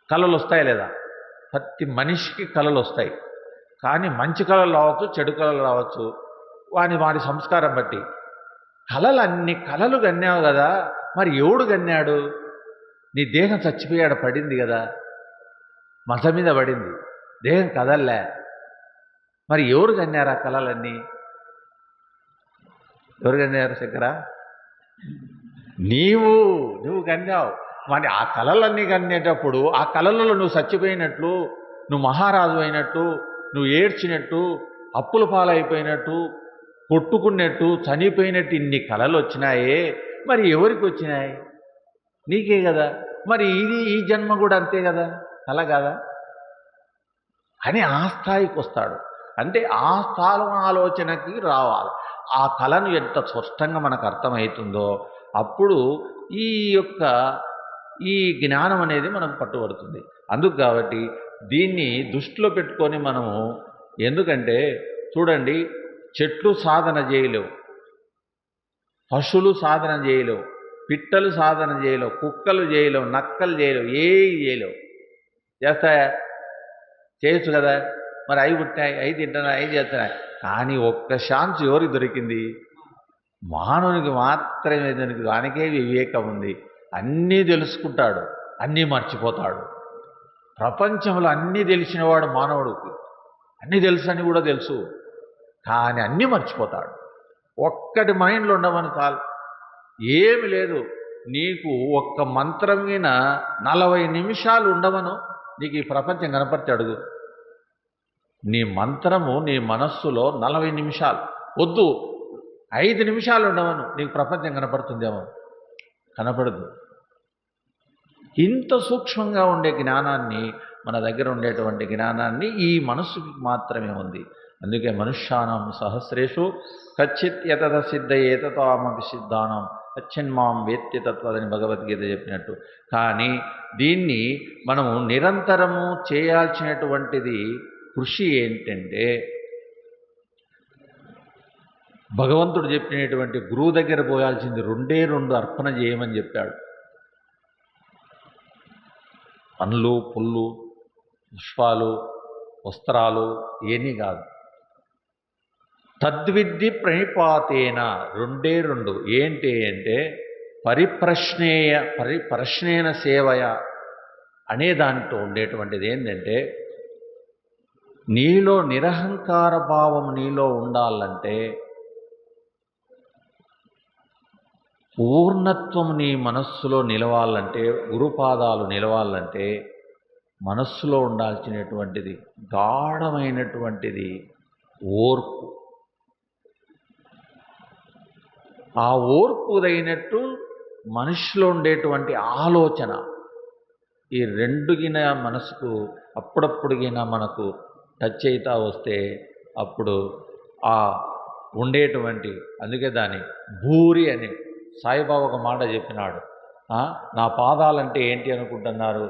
Speaker 1: కళలు వస్తాయి లేదా? ప్రతి మనిషికి కళలు వస్తాయి. కానీ మంచి కళలు రావచ్చు, చెడు కళలు రావచ్చు, వారి సంస్కారం బట్టి. అన్ని కళలు గన్నావు కదా, మరి ఎవడు గన్నాడు? నీ దేహం చచ్చిపోయాడు, పడింది కదా, మంచం మీద పడింది, దేహం కదల్లే. మరి ఎవరు కన్నారు ఆ కళలన్నీ? ఎవరు కన్నారు శంకర? నువ్వు కన్నావు. మరి ఆ కళలన్నీ కన్నేటప్పుడు ఆ కళలలో నువ్వు చచ్చిపోయినట్లు, నువ్వు మహారాజు అయినట్టు, నువ్వు ఏడ్చినట్టు, అప్పుల పాలైపోయినట్టు, కొట్టుకున్నట్టు, చనిపోయినట్టు ఇన్ని కళలు వచ్చినాయే. మరి ఎవరికి వచ్చినాయి? నీకే కదా. మరి ఈ జన్మ కూడా అంతే కదా, కళ కదా అని ఆ స్థాయికి వస్తాడు. అంటే ఆ స్థానం ఆలోచనకి రావాలి. ఆ కళను ఎంత స్పష్టంగా మనకు అర్థమవుతుందో అప్పుడు ఈ జ్ఞానం అనేది మనకు పట్టుబడుతుంది. అందుకు కాబట్టి దీన్ని దృష్టిలో పెట్టుకొని మనము, ఎందుకంటే చూడండి, చెట్లు సాధన చేయలేవు, పశువులు సాధన చేయలేవు, పిట్టలు సాధన చేయలేవు, కుక్కలు చేయలేవు, నక్కలు చేయలేవు, ఏవి చేయలేవు. చేస్తాయా? చేయొచ్చు కదా. మరి అవి పుట్టినాయి, అవి తింటున్నాయి, అవి చేస్తున్నాయి. కానీ ఒక్క ఛాన్స్ ఎవరికి దొరికింది? మానవునికి మాత్రమే. దానికి దానికే వివేకం ఉంది. అన్నీ తెలుసుకుంటాడు, అన్నీ మర్చిపోతాడు. ప్రపంచంలో అన్నీ తెలిసినవాడు మానవుడికి. అన్నీ తెలుసని కూడా తెలుసు, కానీ అన్నీ మర్చిపోతాడు. ఒక్కటి మైండ్లో ఉండమని చాలు, ఏమి లేదు. నీకు ఒక్క మంత్రం మీద 40 నిమిషాలు ఉండమను, నీకు ఈ ప్రపంచం కనపడితే అడుగు. నీ మంత్రము నీ మనస్సులో 40 నిమిషాలు వద్దు, 5 నిమిషాలు ఉండవను, నీకు ప్రపంచం కనపడుతుందేమో. కనపడదు. ఇంత సూక్ష్మంగా ఉండే జ్ఞానాన్ని, మన దగ్గర ఉండేటువంటి జ్ఞానాన్ని ఈ మనస్సుకి మాత్రమే ఉంది. అందుకే మనుష్యానం సహస్రేషు కచ్చిత్ యతత సిద్ధయే తతామపి సిద్ధానం కచ్చిన్మాం వేత్తి తత్వదని భగవద్గీత చెప్పినట్టు. కానీ దీన్ని మనము నిరంతరము చేయాల్సినటువంటిది కృషి ఏంటంటే, భగవంతుడు చెప్పినటువంటి గురువు దగ్గర పోయాల్సింది 2 అర్పణ చేయమని చెప్పాడు. పండ్లు, పుల్లు, పుష్పాలు, వస్త్రాలు ఏమీ కాదు. తద్విద్ది ప్రణిపాతేన 2 ఏంటి అంటే పరిప్రశ్నేన సేవయ అనే దాంట్లో ఉండేటువంటిది ఏంటంటే, నీలో నిరహంకార భావం నీలో ఉండాలంటే, పూర్ణత్వం నీ మనస్సులో నిలవాలంటే, గురుపాదాలు నిలవాలంటే మనస్సులో ఉండాల్సినటువంటిది గాఢమైనటువంటిది ఓర్పు. ఆ ఓర్పు తగినట్టు మనిషిలో ఉండేటువంటి ఆలోచన, ఈ 2 మనసుకు అప్పుడప్పుడుగిన మనకు టచ్ అవుతా వస్తే అప్పుడు ఆ ఉండేటువంటి, అందుకే దాన్ని భూరి అని సాయిబాబా ఒక మాట చెప్పినాడు. నా పాదాలంటే ఏంటి అనుకుంటున్నారు?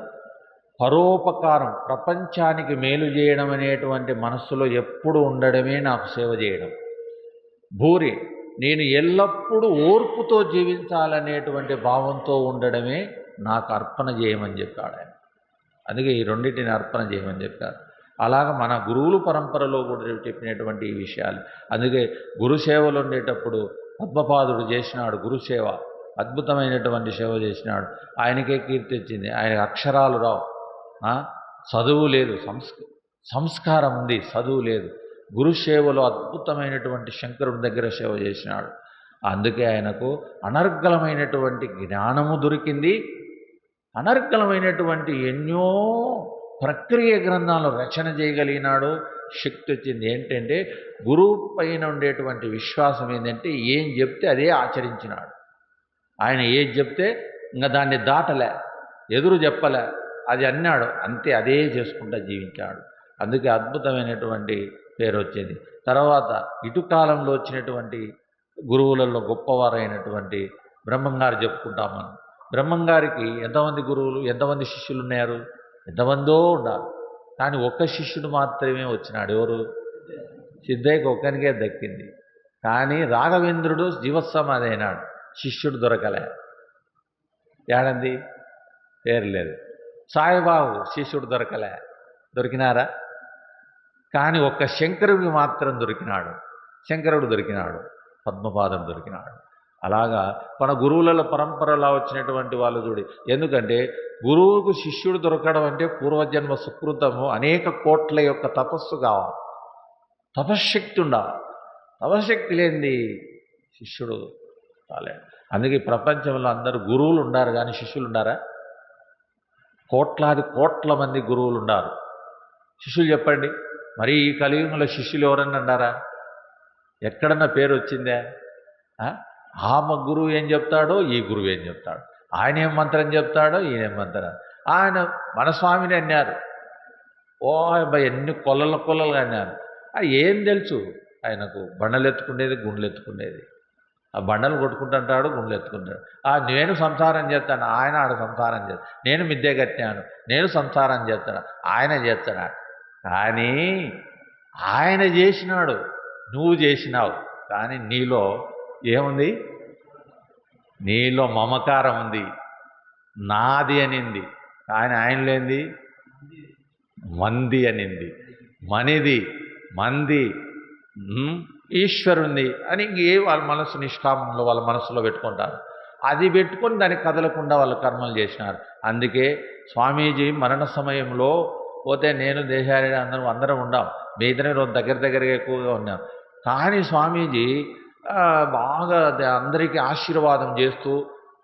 Speaker 1: పరోపకారం, ప్రపంచానికి మేలు చేయడం అనేటువంటి మనస్సులో ఎప్పుడు ఉండడమే నాకు సేవ చేయడం. భూరి, నేను ఎల్లప్పుడూ ఓర్పుతో జీవించాలనేటువంటి భావంతో ఉండడమే నాకు అర్పణ చేయమని చెప్పాడు ఆయన. అందుకే ఈ 2 అర్పణ చేయమని చెప్పారు. అలాగ మన గురువుల పరంపరలో కూడా చెప్పినటువంటి ఈ విషయాలు. అందుకే గురుసేవలు ఉండేటప్పుడు పద్మపాదుడు చేసినాడు గురుసేవ, అద్భుతమైనటువంటి సేవ చేసినాడు. ఆయనకే కీర్తి వచ్చింది. ఆయనకు అక్షరాలు రావు, చదువు లేదు, సంస్కారం ఉంది, చదువు లేదు. గురుసేవలో అద్భుతమైనటువంటి శంకరుడి దగ్గర సేవ చేసినాడు. అందుకే ఆయనకు అనర్గళమైనటువంటి జ్ఞానము దొరికింది. అనర్గళమైనటువంటి ఎన్నో ప్రక్రియ గ్రంథాలు రచన చేయగలిగినాడు. శక్తి వచ్చింది. ఏంటంటే గురువు పైన ఉండేటువంటి విశ్వాసం ఏంటంటే, ఏం చెప్తే అదే ఆచరించినాడు. ఆయన ఏది చెప్తే ఇంకా దాన్ని దాటలే, ఎదురు చెప్పలే, అది అన్నాడు అంతే, అదే చేసుకుంటూ జీవించాడు. అందుకే అద్భుతమైనటువంటి పేరు వచ్చింది. తర్వాత ఇటు కాలంలో వచ్చినటువంటి గురువులలో గొప్పవారైనటువంటి బ్రహ్మంగారు చెప్పుకుంటాం మనం. బ్రహ్మంగారికి ఎంతమంది గురువులు, ఎంతమంది శిష్యులు ఉన్నారు? ఎంతమందో ఉన్నారు. కానీ ఒక్క శిష్యుడు మాత్రమే వచ్చినాడు. ఎవరు? సిద్ధయ్యకి ఒక్కనికే దక్కింది. కానీ రాఘవేంద్రుడు జీవత్సమాధి అయినాడు, శిష్యుడు దొరకలే. ఏడంది పేరు లేదు. సాయిబాబు శిష్యుడు దొరకలే, దొరికినారా? కానీ ఒక్క శంకరుడికి మాత్రం దొరికినాడు. శంకరుడు దొరికినాడు, పద్మపాదుడు దొరికినాడు. అలాగా మన గురువుల పరంపరలో వచ్చినటువంటి వాళ్ళు చూడి. ఎందుకంటే గురువుకు శిష్యుడు దొరకడం అంటే పూర్వజన్మ సుకృతము, అనేక కోట్ల యొక్క తపస్సు కావాలి, తపశ్శక్తి ఉండాలి. తపశ్శక్తి లేనిది శిష్యుడు కాలేడు. అందుకే ప్రపంచంలో అందరూ గురువులు ఉండారు కానీ శిష్యులు ఉండారా? కోట్ల మంది గురువులు ఉన్నారు, శిష్యులు చెప్పండి. మరి ఈ కలియుగంలో శిష్యులు ఎవరన్నా ఉండారా? ఎక్కడన్నా పేరు వచ్చిందే? ఆమె గురువు ఏం చెప్తాడో ఈ గురువు ఏం చెప్తాడు, ఆయన ఏం మంత్రం చెప్తాడో ఈయన ఏం మంత్రం. ఆయన మన స్వామిని అన్నారు, ఓ అబ్బాయి ఎన్ని కొల్లలుగా అన్నారు. ఏం తెలుసు ఆయనకు? బండలు ఎత్తుకునేది, గుండెలు ఎత్తుకునేది. ఆ బండలు కొట్టుకుంటుంటాడు, గుండెలు ఎత్తుకుంటాడు. నేను సంసారం చేస్తాను, ఆయన ఆడ సంసారం చేస్తాను. నేను మిద్దె కట్టాను, నేను సంసారం చేస్తాను, ఆయన చేస్తున్నాడు. కానీ ఆయన చేసినాడు, నువ్వు చేసినావు. కానీ నీలో ఏముంది? నీలో మమకారం ఉంది, నాది అనింది. కానీ ఆయన లేనిది మంది అనింది, మనిది, మంది, ఈశ్వరుంది అని వాళ్ళ మనసు నిష్కామంలో వాళ్ళ మనసులో పెట్టుకుంటారు. అది పెట్టుకొని దానికి కదలకుండా వాళ్ళు కర్మలు చేసినారు. అందుకే స్వామీజీ మరణ సమయంలో పోతే నేను దేశారెడ్డి అందరం ఉండాం, మీ ఇద్దరే రోజు దగ్గరగా ఎక్కువగా ఉన్నాం. కానీ స్వామీజీ బాగా అందరికీ ఆశీర్వాదం చేస్తూ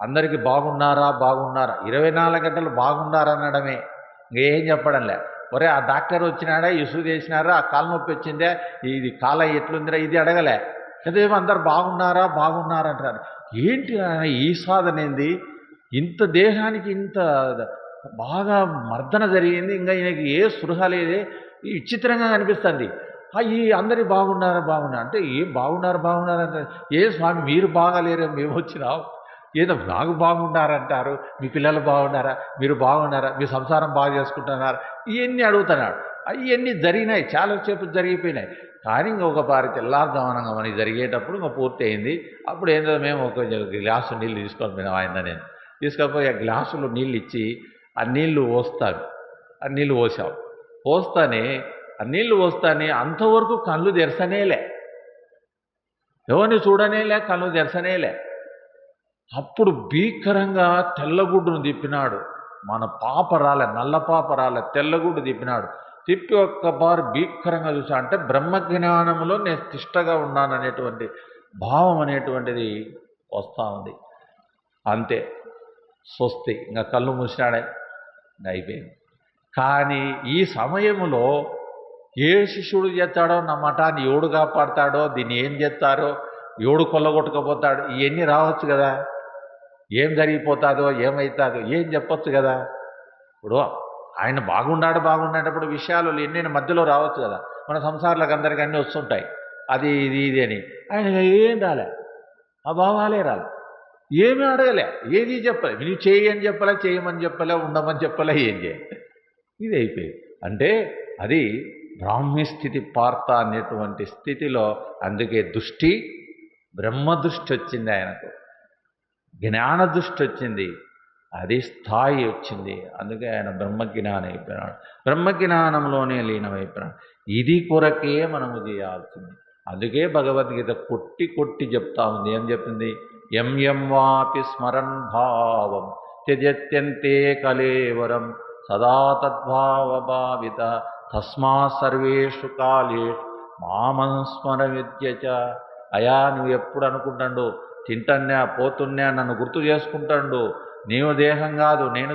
Speaker 1: అందరికీ బాగున్నారా 24 గంటలు బాగున్నారనడమే. ఇంకేం చెప్పడంలే. ఒరే ఆ డాక్టర్ వచ్చినాడా, ఈ సూది వేసినారా, ఆ కాలు నొప్పి వచ్చిందే, ఇది కాల ఎట్లుందిరా, ఇది అడగలే. అదేమో అందరు బాగున్నారా బాగున్నారా అంటారు. ఏంటి నాయన ఈ సాధన ఏంది, ఇంత దేహానికి ఇంత బాగా మర్దన జరిగింది, ఇంకా ఈయనకి ఏ స్పృహ లేదే, ఈ విచిత్రంగా అనిపిస్తుంది. ఈ అందరి బాగున్నారా బాగున్నారు అంటే ఏం బాగున్నారు అంటే, ఏ స్వామి మీరు బాగాలేరు, మేము వచ్చినాం, ఏదో నాకు బాగున్నారంటారు, మీ పిల్లలు బాగున్నారా, మీరు బాగున్నారా, మీ సంసారం బాగా చేసుకుంటున్నారా, ఇవన్నీ అడుగుతున్నాడు. అవన్నీ జరిగినాయి, చాలాసేపు జరిగిపోయినాయి. కానీ ఇంకొక పారి తెల్లారుజామునంగా మనకి జరిగేటప్పుడు ఇంకా పూర్తి అయింది. అప్పుడు ఏందో మేము ఒక గ్లాసు నీళ్ళు తీసుకొని పోయినాం, ఆయన నేను తీసుకపోయి ఆ గ్లాసులో నీళ్ళు ఇచ్చి ఆ నీళ్లు పోస్తాను, ఆ నీళ్ళు పోసాం. ఆ నీళ్లు పోస్తానే అంతవరకు కళ్ళు తెరసనేలే, ఎవరిని చూడనేలే, కళ్ళు తెరసనేలే. అప్పుడు భీకరంగా తెల్లగుడ్డును తిప్పినాడు. మన పాపరాలే, నల్ల పాపరాలే, తెల్లగుడ్డు తిప్పినాడు. తిప్పి ఒక్కబారు భీకరంగా చూసా. అంటే బ్రహ్మజ్ఞానంలో నేను తిష్టగా ఉన్నాననేటువంటి భావం అనేటువంటిది వస్తూ ఉంది. అంతే, స్వస్తి, ఇంకా కళ్ళు మూసినాడే, ఇంకా అయిపోయింది. కానీ ఈ సమయంలో ఏ శిష్యుడు చేస్తాడో, నా మఠాన్ని ఎవడు కాపాడతాడో, దీన్ని ఏం చేస్తారో, ఎవడు కొల్లగొట్టుకపోతాడు, ఇవన్నీ రావచ్చు కదా, ఏం జరిగిపోతుందో ఏమవుతుందో ఏం చెప్పొచ్చు కదా. ఇప్పుడు ఆయన బాగుండేటప్పుడు విషయాలు ఎన్నైనా మధ్యలో రావచ్చు కదా. మన సంసారాలకు అందరికీ అన్నీ వస్తుంటాయి, అది ఇది అని. ఆయన ఏం రాలే, ఆ భావాలే రాలే, ఏమీ అడగలే, ఏది చెప్పలే, నువ్వు చేయని చెప్పలే, చేయమని చెప్పలే, ఉండమని చెప్పలే, ఏం చేయాలి, ఇది అయిపోయింది. అంటే అది బ్రాహ్మీ స్థితి పార్త అనేటువంటి స్థితిలో. అందుకే దృష్టి, బ్రహ్మదృష్టి వచ్చింది ఆయనకు, జ్ఞాన దృష్టి వచ్చింది, అది స్థాయి వచ్చింది. అందుకే ఆయన బ్రహ్మజ్ఞానం అయిపోయినాడు, బ్రహ్మజ్ఞానంలోనే లీనమైపోయినాడు. ఇది కొరకే మనము చేయాల్సింది. అందుకే భగవద్గీత కొట్టి చెప్తా ఉంది. ఏం చెప్పింది? ఎం వాపి స్మరన్ భావం త్యజత్యంతే కలేవరం సదా తద్భావభావిత తస్మా సర్వేషు కాలేషు మామనుస్మర విద్యచ. అయా నువ్వు ఎప్పుడు అనుకుంటాడు, తింటన్నా పోతున్నా నన్ను గుర్తు చేసుకుంటాడు, నేను దేహం కాదు, నేను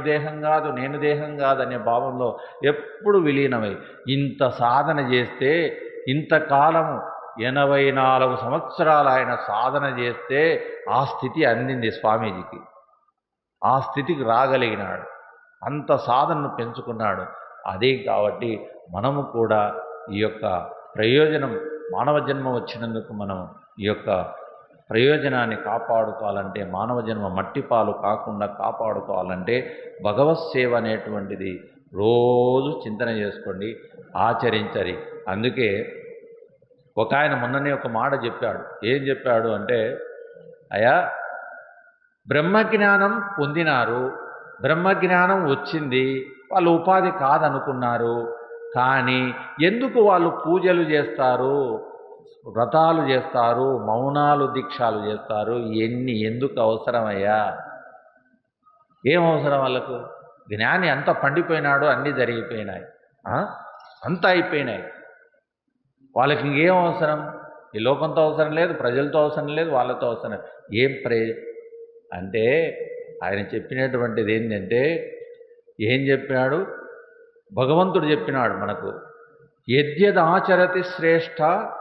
Speaker 1: దేహం కాదు అనే భావంలో ఎప్పుడు విలీనమై ఇంత సాధన చేస్తే, ఇంతకాలము 84 సంవత్సరాలు ఆయన సాధన చేస్తే ఆ స్థితి అందింది స్వామీజీకి. ఆ స్థితికి రాగలిగినాడు, అంత సాధనను పెంచుకున్నాడు. అదే కాబట్టి మనము కూడా ఈ యొక్క ప్రయోజనం, మానవ జన్మ వచ్చినందుకు మనం ఈ యొక్క ప్రయోజనాన్ని కాపాడుకోవాలంటే, మానవ జన్మ మట్టిపాలు కాకుండా కాపాడుకోవాలంటే భగవత్ సేవ అనేటువంటిది రోజు చింతన చేసుకోండి, ఆచరించరి. అందుకే ఒక ఆయన మొన్ననే ఒక మాట చెప్పాడు. ఏం చెప్పాడు అంటే, అయ్యా బ్రహ్మజ్ఞానం పొందినారు, బ్రహ్మజ్ఞానం వచ్చింది, వాళ్ళు ఉపాధి కాదనుకున్నారు, కానీ ఎందుకు వాళ్ళు పూజలు చేస్తారు, వ్రతాలు చేస్తారు, మౌనాలు దీక్షాలు చేస్తారు, ఇవన్నీ ఎందుకు అవసరమయ్యా? ఏం అవసరం వాళ్ళకు? జ్ఞాని అంతా పండిపోయినాడు, అన్నీ జరిగిపోయినాయి, అంతా అయిపోయినాయి, వాళ్ళకి ఇంకేం అవసరం? ఈ లోకంతో అవసరం లేదు, ప్రజలతో అవసరం లేదు, వాళ్ళతో అవసరం లేదు. ఏం అంటే ఆయన చెప్పినటువంటిది ఏంటంటే, ఏం చెప్పినాడు? భగవంతుడు చెప్పినాడు మనకు, యద్యదాచరతి శ్రేష్ఠ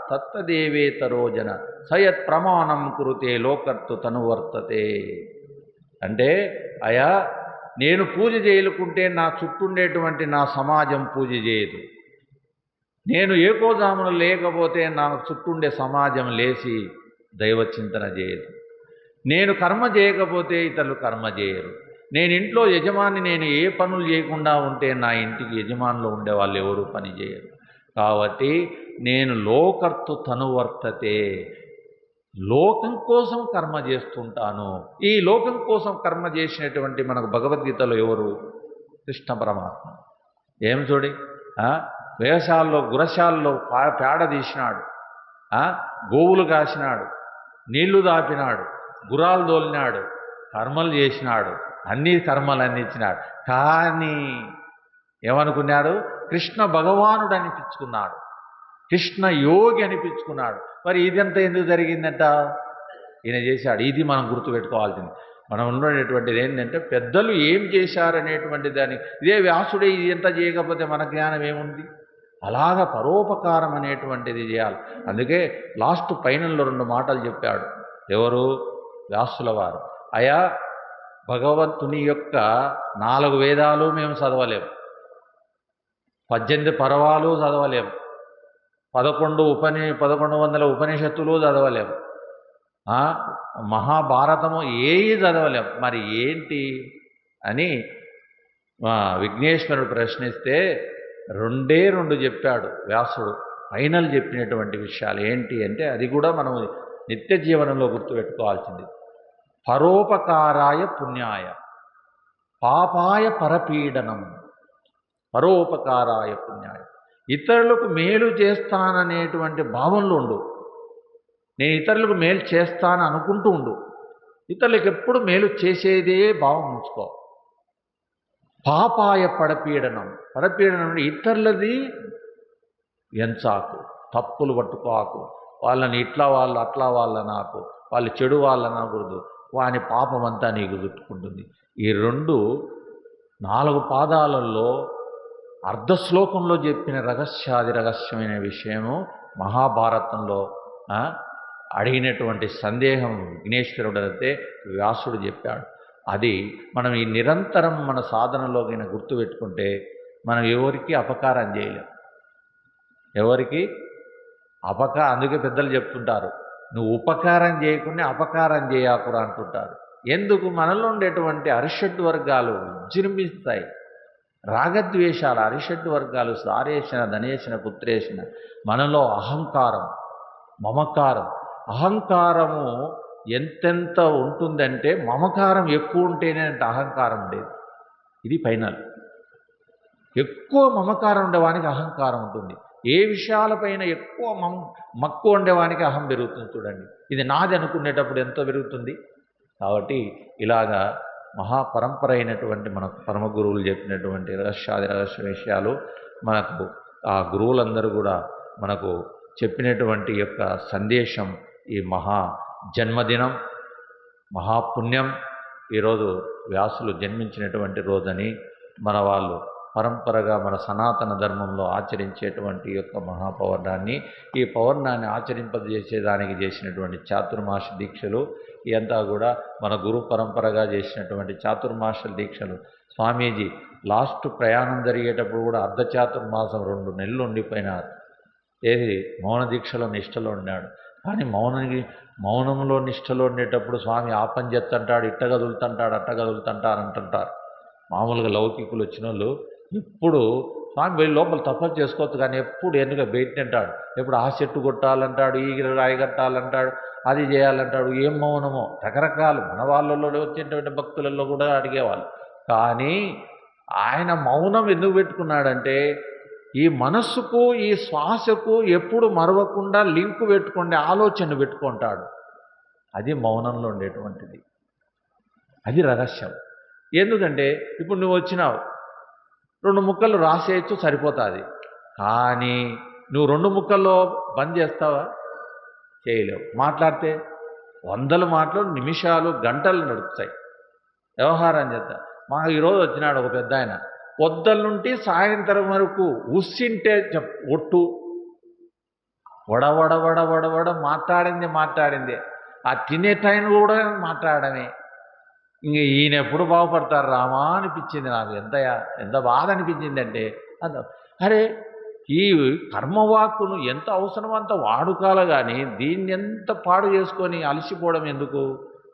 Speaker 1: తత్తదేవేతరో జన సయత్ ప్రమాణం కురుతే లోకర్తు తనువర్తతే. అంటే అయా నేను పూజ చేయలుకుంటే నా చుట్టూండేటువంటి నా సమాజం పూజ చేయదు, నేను ఏకోజామును లేకపోతే నా చుట్టూండే సమాజం లేచి దైవచింతన చేయదు, నేను కర్మ చేయకపోతే ఇతరులు కర్మ చేయరు, నేను ఇంట్లో యజమాని, నేను ఏ పనులు చేయకుండా ఉంటే నా ఇంటికి యజమానులు ఉండే వాళ్ళు ఎవరు పని చేయరు. కాబట్టి నేను లోకర్తు తనువర్తతే, లోకం కోసం కర్మ చేస్తుంటాను. ఈ లోకం కోసం కర్మ చేసినటువంటి మనకు భగవద్గీతలో ఎవరు? కృష్ణ పరమాత్మ. ఏం చూడి, వేషాల్లో గురశాల్లో పేడ తీసినాడు, గోవులు కాసినాడు, నీళ్లు దాపినాడు, గుర్రాలు దోలినాడు, కర్మలు చేసినాడు, అన్ని కర్మలు అందించినాడు. కానీ ఏమనుకున్నాడు? కృష్ణ భగవానుడు అనిపించుకున్నాడు, కృష్ణ యోగి అనిపించుకున్నాడు. మరి ఇదంతా ఎందుకు జరిగిందంట? ఈయన చేశాడు. ఇది మనం గుర్తుపెట్టుకోవాల్సింది. మనం ఉండేటువంటిది ఏంటంటే పెద్దలు ఏం చేశారనేటువంటి దాన్ని, ఇదే వ్యాసుడే ఇది ఎంత చేయకపోతే మన జ్ఞానం ఏముంది? అలాగ పరోపకారం అనేటువంటిది చేయాలి. అందుకే లాస్ట్ ఫైనల్లో 2 మాటలు చెప్పాడు. ఎవరు? వ్యాసుల వారు. అయా, భగవంతుని యొక్క 4 వేదాలు మేము చదవలేము, 18 పర్వాలు చదవలేము, 1100 ఉపనిషత్తులు చదవలేము, మహాభారతము ఏవి చదవలేం, మరి ఏంటి అని విఘ్నేశ్వరుడు ప్రశ్నిస్తే 2 చెప్పాడు వ్యాసుడు. ఫైనల్ చెప్పినటువంటి విషయాలు ఏంటి అంటే, అది కూడా మనం నిత్య జీవనంలో గుర్తుపెట్టుకోవాల్సింది. పరోపకారాయ పుణ్యాయ, పాపాయ పరపీడనం. పరోపకారాయ పుణ్యాయ, ఇతరులకు మేలు చేస్తాననేటువంటి భావంలో ఉండు. నేను ఇతరులకు మేలు చేస్తాను అనుకుంటూ ఉండు. ఇతరులకు ఎప్పుడు మేలు చేసేదే భావం ఉంచుకో. పాపాయ పరపీడనం. పరపీడనం అంటే ఇతరులది ఎంచాకు, తప్పులు పట్టుకోకు, వాళ్ళని ఇట్లా వాళ్ళు అట్లా వాళ్ళ నాకు, వాళ్ళు చెడు వాళ్ళనకూడదు, వాని పాపం అంతా నీకు చుట్టుకుంటుంది. ఈ 4 పాదాలలో అర్ధశ్లోకంలో చెప్పిన రహస్యమైన విషయము మహాభారతంలో అడిగినటువంటి సందేహం విఘ్నేశ్వరుడు అయితే వ్యాసుడు చెప్పాడు. అది మనం ఈ నిరంతరం మన సాధనలో కింద గుర్తుపెట్టుకుంటే మనం ఎవరికి అపకారం చేయలేం. ఎవరికి అందుకే పెద్దలు చెప్తుంటారు, నువ్వు ఉపకారం చేయకుండా అపకారం చేయకురా అంటుంటారు. ఎందుకు? మనలో ఉండేటువంటి అరిషడ్ వర్గాలు విజృంభిస్తాయి. రాగద్వేషాలు, అరిషడ్ వర్గాలు, సారేసిన ధనేసిన పుత్రేసిన, మనలో అహంకారం, మమకారం. అహంకారము ఎంతెంత ఉంటుందంటే, మమకారం ఎక్కువ ఉంటేనే అంటే అహంకారం ఉండేది. ఇది ఫైనల్. ఎక్కువ మమకారం ఉండేవానికి అహంకారం ఉంటుంది. ఏ విషయాలపైన ఎక్కువ మక్కువ ఉండేవానికి అహం పెరుగుతుంది. చూడండి, ఇది నాది అనుకునేటప్పుడు ఎంతో పెరుగుతుంది. కాబట్టి ఇలాగా మహాపరంపర అయినటువంటి మన పరమ గురువులు చెప్పినటువంటి రహస్య విషయాలు మనకు ఆ గురువులందరూ కూడా మనకు చెప్పినటువంటి యొక్క సందేశం, ఈ మహా జన్మదినం, మహాపుణ్యం. ఈరోజు వ్యాసులు జన్మించినటువంటి రోజని మన వాళ్ళు పరంపరగా మన సనాతన ధర్మంలో ఆచరించేటువంటి యొక్క మహాపౌర్ణాన్ని, ఈ పౌర్ణాన్ని ఆచరింపజేసేదానికి చేసినటువంటి చాతుర్మాస దీక్షలు ఇదంతా కూడా మన గురు పరంపరగా చేసినటువంటి చాతుర్మాస దీక్షలు. స్వామీజీ లాస్ట్ ప్రయాణం జరిగేటప్పుడు కూడా అర్ధ చాతుర్మాసం 2 నెలలు ఉండిపోయినారు. ఏది మౌన దీక్షలో నిష్టలో ఉన్నాడు. కానీ మౌనంలో నిష్టలో ఉండేటప్పుడు స్వామి ఆ పని చెప్తుంటాడు, ఇట్ట కదులుతుంటాడు, అట్ట కదులుతుంటారు అంటుంటారు. మామూలుగా లౌకికులు వచ్చిన వాళ్ళు ఇప్పుడు స్వామి వెళ్ళి లోపల తపస్సు చేసుకోవచ్చు, కానీ ఎప్పుడు ఎన్నుగా బయటంటాడు. ఎప్పుడు ఆ చెట్టు కొట్టాలంటాడు, ఈ రాయి కట్టాలంటాడు, అది చేయాలంటాడు. ఏం మౌనమో రకరకాలు మన వాళ్ళలో వచ్చేటువంటి భక్తులలో కూడా అడిగేవాళ్ళు. కానీ ఆయన మౌనం ఎందుకు పెట్టుకున్నాడంటే, ఈ మనస్సుకు ఈ శ్వాసకు ఎప్పుడు మరవకుండా లింకు పెట్టుకుండే ఆలోచన పెట్టుకుంటాడు. అది మౌనంలో ఉండేటువంటిది. అది రహస్యం. ఎందుకంటే ఇప్పుడు నువ్వు వచ్చినావు, 2 ముక్కలు రాసేయచ్చు, సరిపోతుంది. కానీ నువ్వు 2 ముక్కల్లో బంద్ చేస్తావా? చేయలేవు. మాట్లాడితే 100 మాటలు, నిమిషాలు, గంటలు నడుపుతాయి. వ్యవహారం చేద్దా. మాకు ఈరోజు వచ్చినాడు ఒక పెద్ద ఆయన, పొద్దుల నుండి సాయంత్రం వరకు ఉస్సింటే ఒట్టు వడ మాట్లాడిందే. ఆ తినే టైం కూడా మాట్లాడమే. ఇంక ఈయన ఎప్పుడు బాగుపడతారు రామా అనిపించింది నాకు. ఎంత బాధ అనిపించిందంటే, అరే ఈ కర్మవాక్కును ఎంత అవసరమో అంత వాడుకోవాలి, కానీ దీన్ని ఎంత పాడు చేసుకొని అలసిపోవడం ఎందుకు?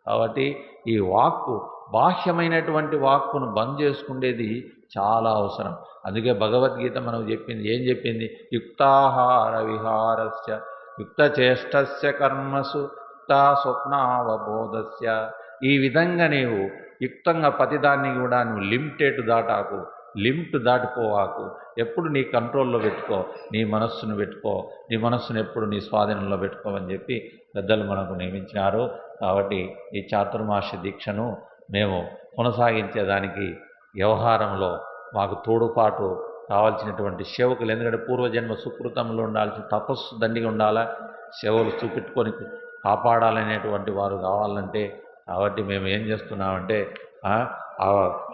Speaker 1: కాబట్టి ఈ వాక్కు, బాహ్యమైనటువంటి వాక్కును బంద్ చేసుకునేది చాలా అవసరం. అందుకే భగవద్గీత మనకు చెప్పింది. ఏం చెప్పింది? యుక్తాహార విహారస్య యుక్తచేష్టస్య కర్మసు యుక్తా స్వప్నావబోధస్య. ఈ విధంగా నీవు యుక్తంగా ప్రతిదాన్ని కూడా నువ్వు లిమిట్ దాటిపోవాకు. ఎప్పుడు నీ కంట్రోల్లో పెట్టుకో, నీ మనస్సును పెట్టుకో, నీ మనస్సును ఎప్పుడు నీ స్వాధీనంలో పెట్టుకోమని చెప్పి పెద్దలు మనకు నియమించినారు. కాబట్టి ఈ చాతుర్మాస దీక్షను మేము కొనసాగించేదానికి వ్యవహారంలో మాకు తోడుపాటు కావాల్సినటువంటి సేవకులు, ఎందుకంటే పూర్వజన్మ సుకృతంలో ఉండాల్సిన తపస్సు దండిగా ఉండాలా, సేవలు చూపెట్టుకొని కాపాడాలనేటువంటి వారు కావాలంటే కాబట్టి మేము ఏం చేస్తున్నామంటే ఆ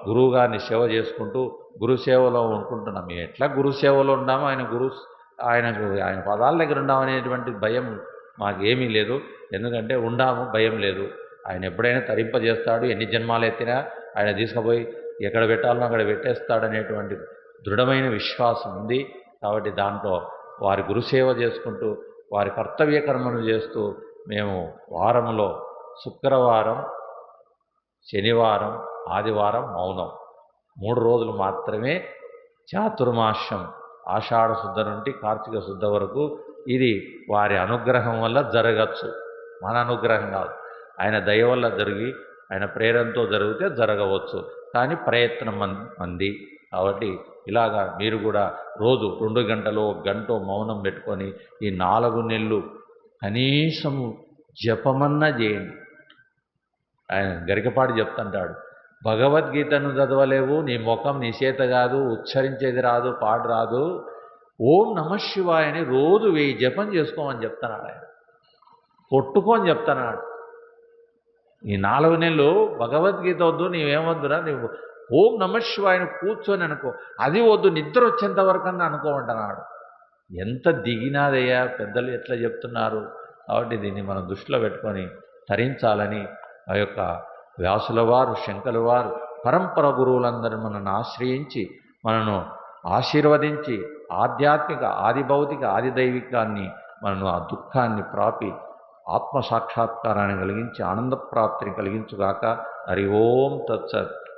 Speaker 1: గురువుగారిని సేవ చేసుకుంటూ గురు సేవలో ఉంటున్నాం. మేము ఎట్లా గురు సేవలో ఉన్నామో ఆయన పదాల దగ్గర ఉన్నామనేటువంటి భయం మాకేమీ లేదు. ఎందుకంటే ఉండాము, భయం లేదు. ఆయన ఎప్పుడైనా తరింపజేస్తాడు. ఎన్ని జన్మాలు ఎత్తినా ఆయన తీసుకుపోయి ఎక్కడ పెట్టాలనో అక్కడ పెట్టేస్తాడనేటువంటి దృఢమైన విశ్వాసం ఉంది. కాబట్టి దాంట్లో వారి గురుసేవ చేసుకుంటూ వారి కర్తవ్య కర్మను చేస్తూ మేము వారంలో శుక్రవారం, శనివారం, ఆదివారం మౌనం 3 రోజులు మాత్రమే చాతుర్మాస్యం ఆషాఢ శుద్ధ నుండి కార్తీక శుద్ధ వరకు ఇది వారి అనుగ్రహం వల్ల జరగచ్చు. మన అనుగ్రహం కాదు, ఆయన దయ వల్ల జరిగి ఆయన ప్రేరణతో జరిగితే జరగవచ్చు. కానీ ప్రయత్నం మంది. కాబట్టి ఇలాగా మీరు కూడా రోజు 2 గంటలు 1 గంట మౌనం పెట్టుకొని ఈ 4 నెలలు కనీసము జపమన్నా చేయండి. ఆయన గరికపాటి చెప్తుంటాడు, భగవద్గీతను చదవలేవు, నీ ముఖం నీ చేత కాదు, ఉచ్చరించేది రాదు, పాడు రాదు, ఓం నమఃశివాయని రోజు 1000 జపం చేసుకోమని చెప్తున్నాడు. ఆయన కొట్టుకొని చెప్తున్నాడు. ఈ 4 నెలలు భగవద్గీత వద్దు, నీవేమొద్దురా, నువ్వు ఓం నమఃశివాయని కూర్చొని అనుకో, అది వద్దు నిద్ర వచ్చేంత వరకన్నా అనుకోమంటున్నాడు. ఎంత దిగినాదయ్యా, పెద్దలు ఎట్లా చెప్తున్నారు. కాబట్టి దీన్ని మనం దృష్టిలో పెట్టుకొని తరించాలని ఆ యొక్క వ్యాసుల వారు, శంకరుల వారు, పరంపర గురువులందరూ మనల్ని ఆశ్రయించి మనను ఆశీర్వదించి ఆధ్యాత్మిక, ఆది భౌతిక, ఆది దైవికాన్ని మనను ఆ దుఃఖాన్ని ప్రాపి ఆత్మసాక్షాత్కారాన్ని కలిగించి ఆనందప్రాప్తిని కలిగించుగాక. హరి ఓం తత్సత్.